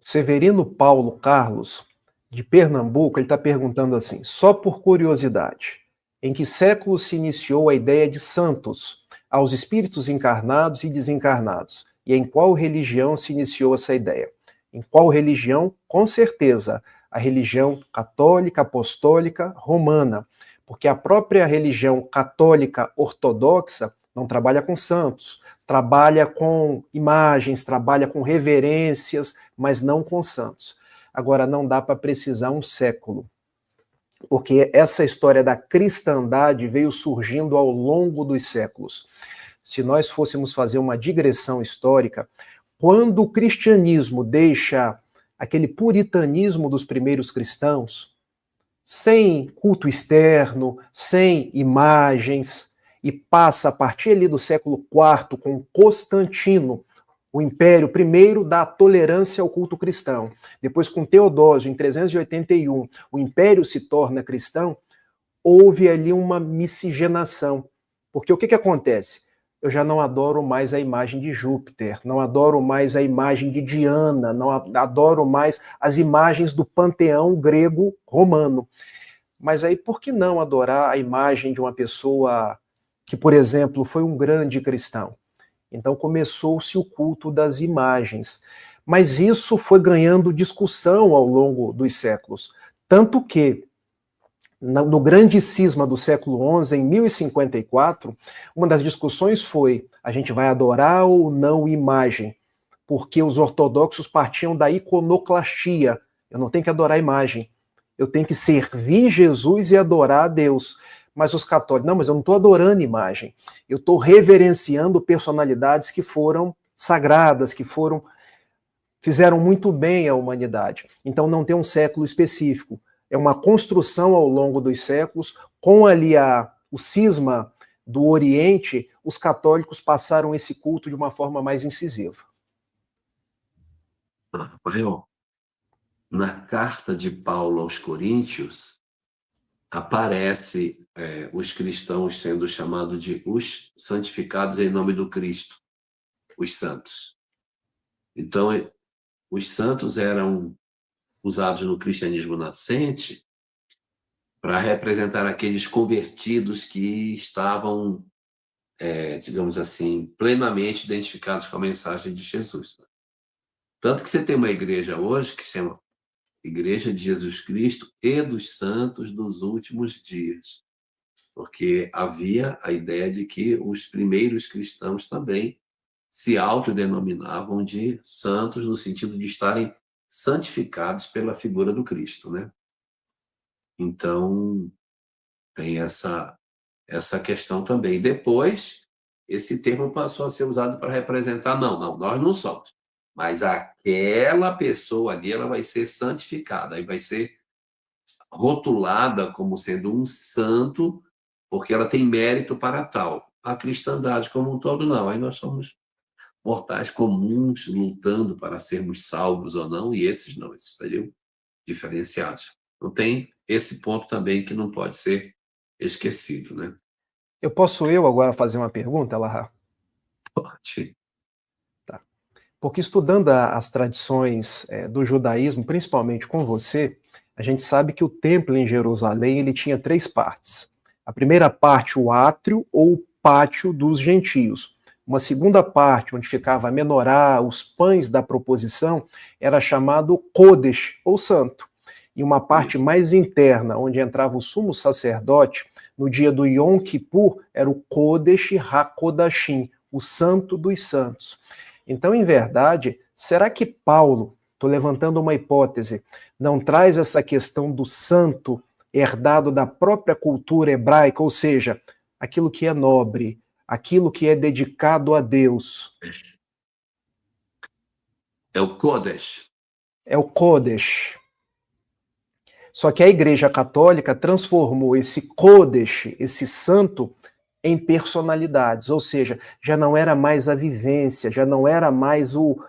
Severino Paulo Carlos, de Pernambuco, ele está perguntando assim, só por curiosidade, em que século se iniciou a ideia de santos aos espíritos encarnados e desencarnados? E em qual religião se iniciou essa ideia? Em qual religião? Com certeza, a religião católica, apostólica, romana, porque a própria religião católica ortodoxa não trabalha com santos, trabalha com imagens, trabalha com reverências, mas não com santos. Agora, não dá para precisar um século, porque essa história da cristandade veio surgindo ao longo dos séculos. Se nós fôssemos fazer uma digressão histórica, quando o cristianismo deixa aquele puritanismo dos primeiros cristãos, sem culto externo, sem imagens, e passa a partir ali do século IV com Constantino, o império primeiro da tolerância ao culto cristão. Depois com Teodósio, em 381, o império se torna cristão, houve ali uma miscigenação. Porque o que acontece? Eu já não adoro mais a imagem de Júpiter, não adoro mais a imagem de Diana, não adoro mais as imagens do panteão grego-romano. Mas aí por que não adorar a imagem de uma pessoa que, por exemplo, foi um grande cristão? Então começou-se o culto das imagens. Mas isso foi ganhando discussão ao longo dos séculos. Tanto que, no grande cisma do século XI, em 1054, uma das discussões foi, a gente vai adorar ou não imagem? Porque os ortodoxos partiam da iconoclastia. Eu não tenho que adorar a imagem. Eu tenho que servir Jesus e adorar a Deus. Mas os católicos, não, mas eu não estou adorando imagem. Eu estou reverenciando personalidades que foram sagradas, que fizeram muito bem à humanidade. Então não tem um século específico. É uma construção ao longo dos séculos, com ali o cisma do Oriente, os católicos passaram esse culto de uma forma mais incisiva. Rafael, na carta de Paulo aos Coríntios, aparece os cristãos sendo chamados de os santificados em nome do Cristo, os santos. Então, os santos eram usados no cristianismo nascente para representar aqueles convertidos que estavam, digamos assim, plenamente identificados com a mensagem de Jesus. Tanto que você tem uma igreja hoje que se chama Igreja de Jesus Cristo e dos santos dos últimos dias, porque havia a ideia de que os primeiros cristãos também se autodenominavam de santos no sentido de estarem santificados pela figura do Cristo, né? Então, tem essa questão também. Depois, esse termo passou a ser usado para representar, não, nós não somos. Mas aquela pessoa ali, ela vai ser santificada, aí vai ser rotulada como sendo um santo, porque ela tem mérito para tal. A cristandade como um todo, não. Aí nós somos mortais comuns, lutando para sermos salvos ou não, e esses não, esses estariam diferenciados. Então tem esse ponto também que não pode ser esquecido, né? Posso agora fazer uma pergunta, Lahá? Pode. Tá. Porque estudando as tradições do judaísmo, principalmente com você, a gente sabe que o templo em Jerusalém ele tinha 3 partes. A primeira parte, o átrio ou pátio dos gentios. Uma segunda parte, onde ficava a menorá, os pães da proposição, era chamado Kodesh, ou santo. E uma parte mais interna, onde entrava o sumo sacerdote, no dia do Yom Kippur, era o Kodesh HaKodashim, o santo dos santos. Então, em verdade, será que Paulo, estou levantando uma hipótese, não traz essa questão do santo herdado da própria cultura hebraica, ou seja, aquilo que é nobre, aquilo que é dedicado a Deus? É o Kodesh. É o Kodesh. Só que a Igreja Católica transformou esse Kodesh, esse santo, em personalidades, ou seja, já não era mais a vivência, já não era mais o,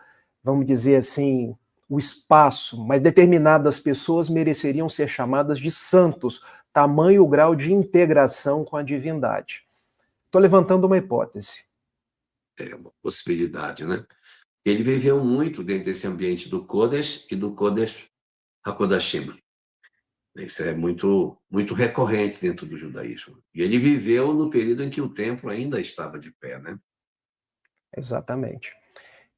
vamos dizer assim, o espaço, mas determinadas pessoas mereceriam ser chamadas de santos, tamanho o grau de integração com a divindade. Estou levantando uma hipótese. É uma possibilidade, né? Ele viveu muito dentro desse ambiente do Kodesh e do Kodesh HaKodashim. Isso é muito, muito recorrente dentro do judaísmo. E ele viveu no período em que o templo ainda estava de pé, né? Exatamente.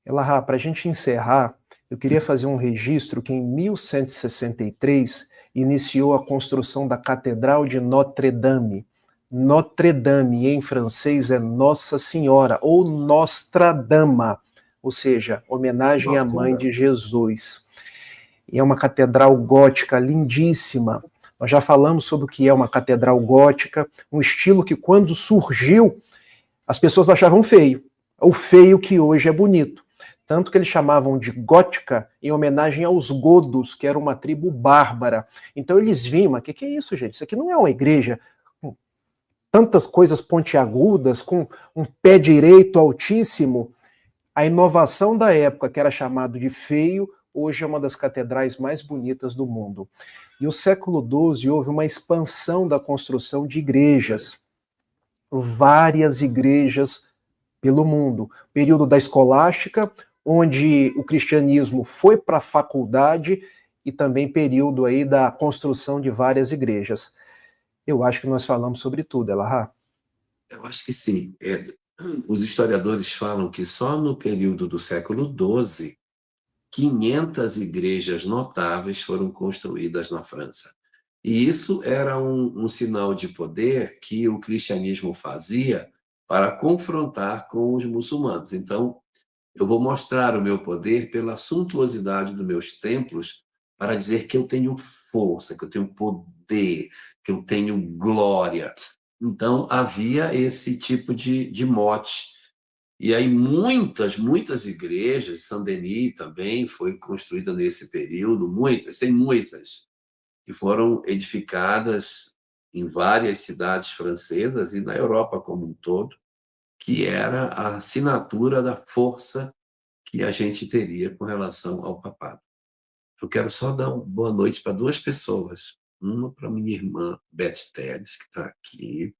Elahá, para a gente encerrar, eu queria fazer um registro que em 1163 iniciou a construção da Catedral de Notre-Dame. Notre-Dame, em francês, é Nossa Senhora, ou Nostradama, ou seja, homenagem à mãe de Jesus. E é uma catedral gótica lindíssima. Nós já falamos sobre o que é uma catedral gótica, um estilo que quando surgiu, as pessoas achavam feio, o feio que hoje é bonito. Tanto que eles chamavam de gótica em homenagem aos godos, que era uma tribo bárbara. Então eles viam, mas o que é isso, gente? Isso aqui não é uma igreja com tantas coisas pontiagudas, com um pé direito altíssimo. A inovação da época, que era chamado de feio, hoje é uma das catedrais mais bonitas do mundo. E no século XII houve uma expansão da construção de igrejas. Várias igrejas pelo mundo. Período da escolástica, onde o cristianismo foi para a faculdade, e também período aí da construção de várias igrejas. Eu acho que nós falamos sobre tudo, Elahá. Eu acho que sim. Os historiadores falam que só no período do século XII 500 igrejas notáveis foram construídas na França. E isso era um sinal de poder que o cristianismo fazia para confrontar com os muçulmanos. Então, eu vou mostrar o meu poder pela suntuosidade dos meus templos para dizer que eu tenho força, que eu tenho poder, que eu tenho glória. Então, havia esse tipo de mote. E aí muitas igrejas, Saint-Denis também foi construída nesse período, tem muitas, que foram edificadas em várias cidades francesas e na Europa como um todo, que era a assinatura da força que a gente teria com relação ao papado. Eu quero só dar uma boa noite para 2 pessoas. Uma para minha irmã Beth Teles, que está aqui,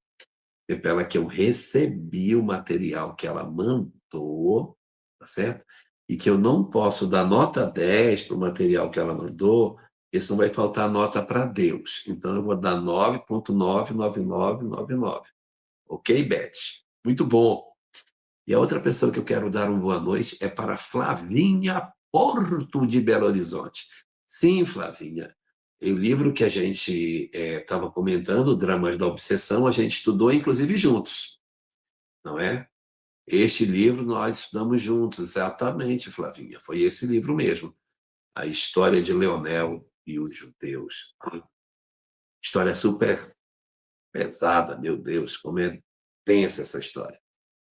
pela que eu recebi o material que ela mandou, tá certo? E que eu não posso dar nota 10 para o material que ela mandou, porque senão vai faltar nota para Deus. Então eu vou dar 9.99999. Ok, Beth? Muito bom. E a outra pessoa que eu quero dar uma boa noite é para Flavinha Porto de Belo Horizonte. Sim, Flavinha. E o livro que a gente estava comentando, Dramas da Obsessão, a gente estudou, inclusive, juntos, não é? Este livro nós estudamos juntos, exatamente, Flavinha. Foi esse livro mesmo. A História de Leonel e os Judeus. História super pesada, meu Deus, como é densa essa história.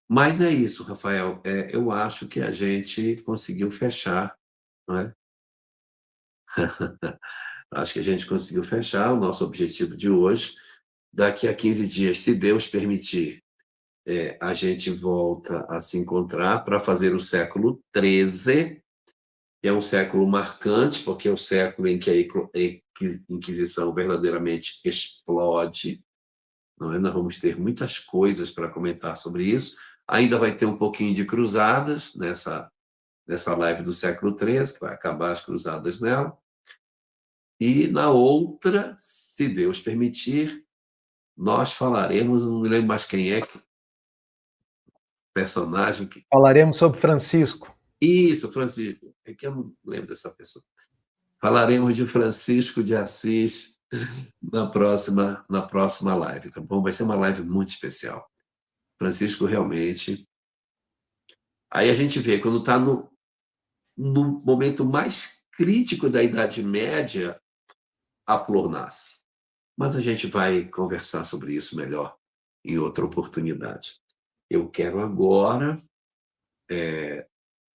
Mas é isso, Rafael. Eu acho que a gente conseguiu fechar, não é? Acho que a gente conseguiu fechar o nosso objetivo de hoje. Daqui a 15 dias, se Deus permitir, a gente volta a se encontrar para fazer o século XIII, que é um século marcante, porque é o século em que a Inquisição verdadeiramente explode. Não é? Nós vamos ter muitas coisas para comentar sobre isso. Ainda vai ter um pouquinho de cruzadas nessa live do século XIII, que vai acabar as cruzadas nela. E na outra, se Deus permitir, nós falaremos, não me lembro mais quem é, personagem que... Falaremos sobre Francisco. Isso, Francisco. É que eu não lembro dessa pessoa. Falaremos de Francisco de Assis na próxima live, tá bom? Vai ser uma live muito especial. Francisco realmente... Aí a gente vê, quando está no momento mais crítico da Idade Média, a flor nasce. Mas a gente vai conversar sobre isso melhor em outra oportunidade. Eu quero agora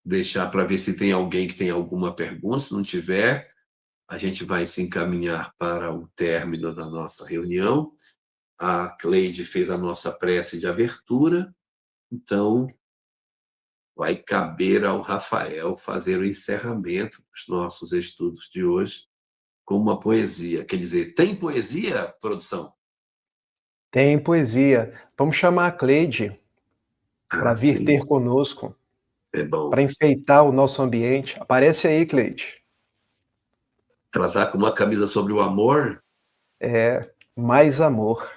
deixar para ver se tem alguém que tem alguma pergunta. Se não tiver, a gente vai se encaminhar para o término da nossa reunião. A Cleide fez a nossa prece de abertura, então vai caber ao Rafael fazer o encerramento dos nossos estudos de hoje com uma poesia. Quer dizer, tem poesia, produção? Tem poesia. Vamos chamar a Cleide para vir sim. ter conosco, É bom. para enfeitar o nosso ambiente. Aparece aí, Cleide. Ela está com uma camisa sobre o amor? Mais amor.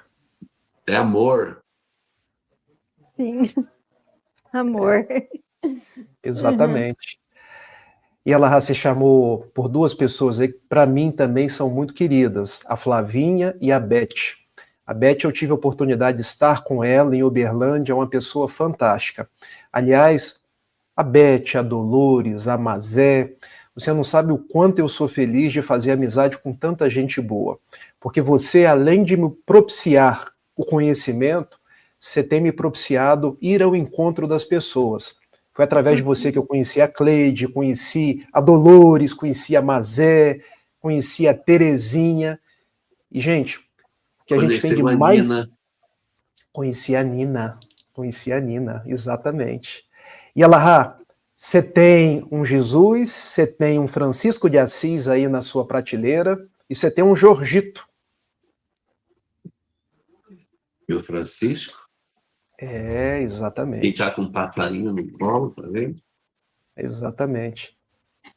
É amor. Sim, amor. Exatamente. E ela já se chamou por duas pessoas aí que para mim também são muito queridas, a Flavinha e a Beth. A Beth, eu tive a oportunidade de estar com ela em Uberlândia, é uma pessoa fantástica. Aliás, a Beth, a Dolores, a Mazé, você não sabe o quanto eu sou feliz de fazer amizade com tanta gente boa. Porque você, além de me propiciar o conhecimento, você tem me propiciado ir ao encontro das pessoas. Foi através de você que eu conheci a Cleide, conheci a Dolores, conheci a Mazé, conheci a Terezinha. E, gente, o que a gente tem de mais... Conheci a Nina, exatamente. E Alahá, você tem um Jesus, você tem um Francisco de Assis aí na sua prateleira, e você tem um Jorgito. E o Francisco? Exatamente. E está com um passarinho no colo, tá vendo? Exatamente.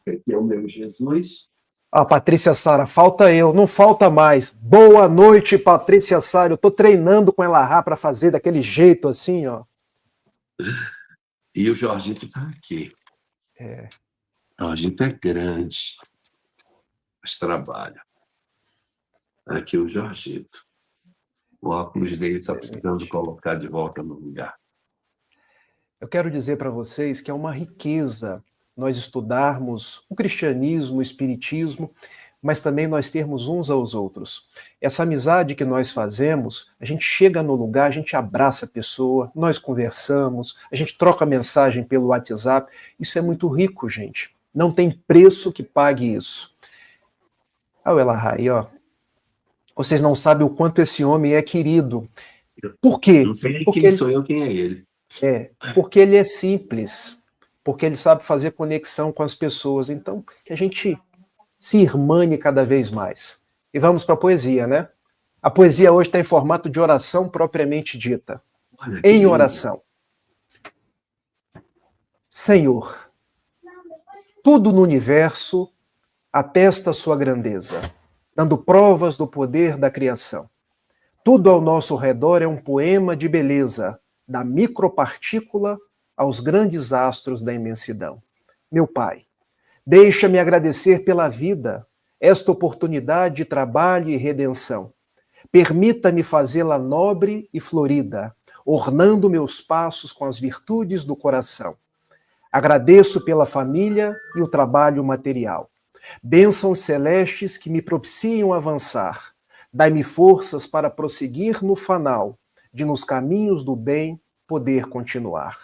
Aqui é o meu Jesus. Patrícia Sara, falta eu, não falta mais. Boa noite, Patrícia Sara. Eu tô treinando com ela para fazer daquele jeito assim, ó. E o Jorgito está aqui. O Jorgito é grande, mas trabalha. Aqui o Jorgito. O óculos dele está precisando colocar de volta no lugar. Eu quero dizer para vocês que é uma riqueza nós estudarmos o cristianismo, o espiritismo, mas também nós termos uns aos outros. Essa amizade que nós fazemos, a gente chega no lugar, a gente abraça a pessoa, nós conversamos, a gente troca mensagem pelo WhatsApp. Isso é muito rico, gente. Não tem preço que pague isso. Olha o Elahá aí, ó. Vocês não sabem o quanto esse homem é querido. Por quê? Não sei porque quem sou eu, quem é ele. Porque ele é simples. Porque ele sabe fazer conexão com as pessoas. Então, que a gente se irmane cada vez mais. E vamos para a poesia, né? A poesia hoje está em formato de oração propriamente dita. Em oração. Senhor, tudo no universo atesta sua grandeza, dando provas do poder da criação. Tudo ao nosso redor é um poema de beleza, da micropartícula aos grandes astros da imensidão. Meu Pai, deixa-me agradecer pela vida, esta oportunidade de trabalho e redenção. Permita-me fazê-la nobre e florida, ornando meus passos com as virtudes do coração. Agradeço pela família e o trabalho material. Bênçãos celestes que me propiciam avançar. Dai-me forças para prosseguir no fanal, de nos caminhos do bem poder continuar.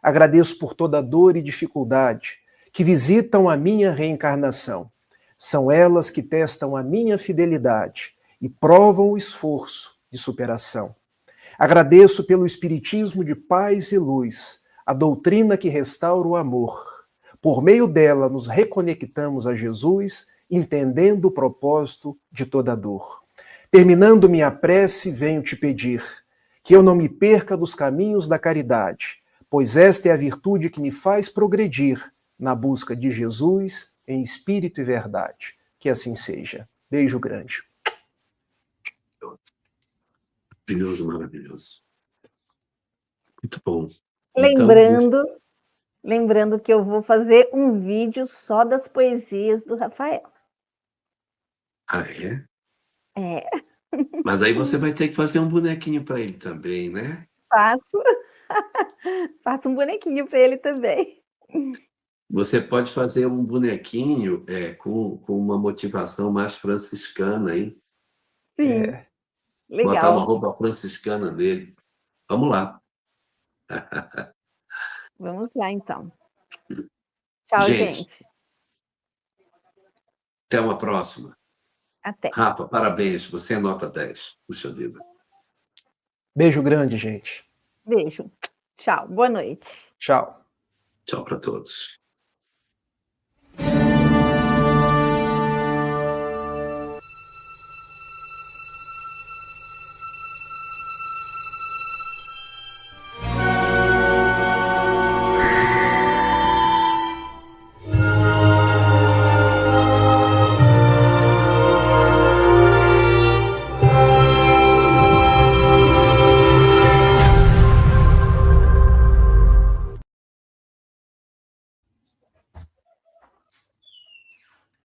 Agradeço por toda dor e dificuldade que visitam a minha reencarnação. São elas que testam a minha fidelidade e provam o esforço de superação. Agradeço pelo espiritismo de paz e luz, a doutrina que restaura o amor. Por meio dela nos reconectamos a Jesus, entendendo o propósito de toda dor. Terminando minha prece, venho te pedir que eu não me perca dos caminhos da caridade, pois esta é a virtude que me faz progredir na busca de Jesus em espírito e verdade. Que assim seja. Beijo grande. Maravilhoso, maravilhoso. Muito bom. Lembrando que eu vou fazer um vídeo só das poesias do Rafael. Ah, é? É. Mas aí você vai ter que fazer um bonequinho para ele também, né? Faço um bonequinho para ele também. Você pode fazer um bonequinho com uma motivação mais franciscana, hein? Sim, Botar uma legal. roupa franciscana nele. Vamos lá. Vamos lá, então. Tchau, Gente, gente. até uma próxima. Até. Rafa, parabéns. Você é nota 10. Puxa vida. Beijo grande, gente. Beijo. Tchau. Boa noite. Tchau. Tchau para todos.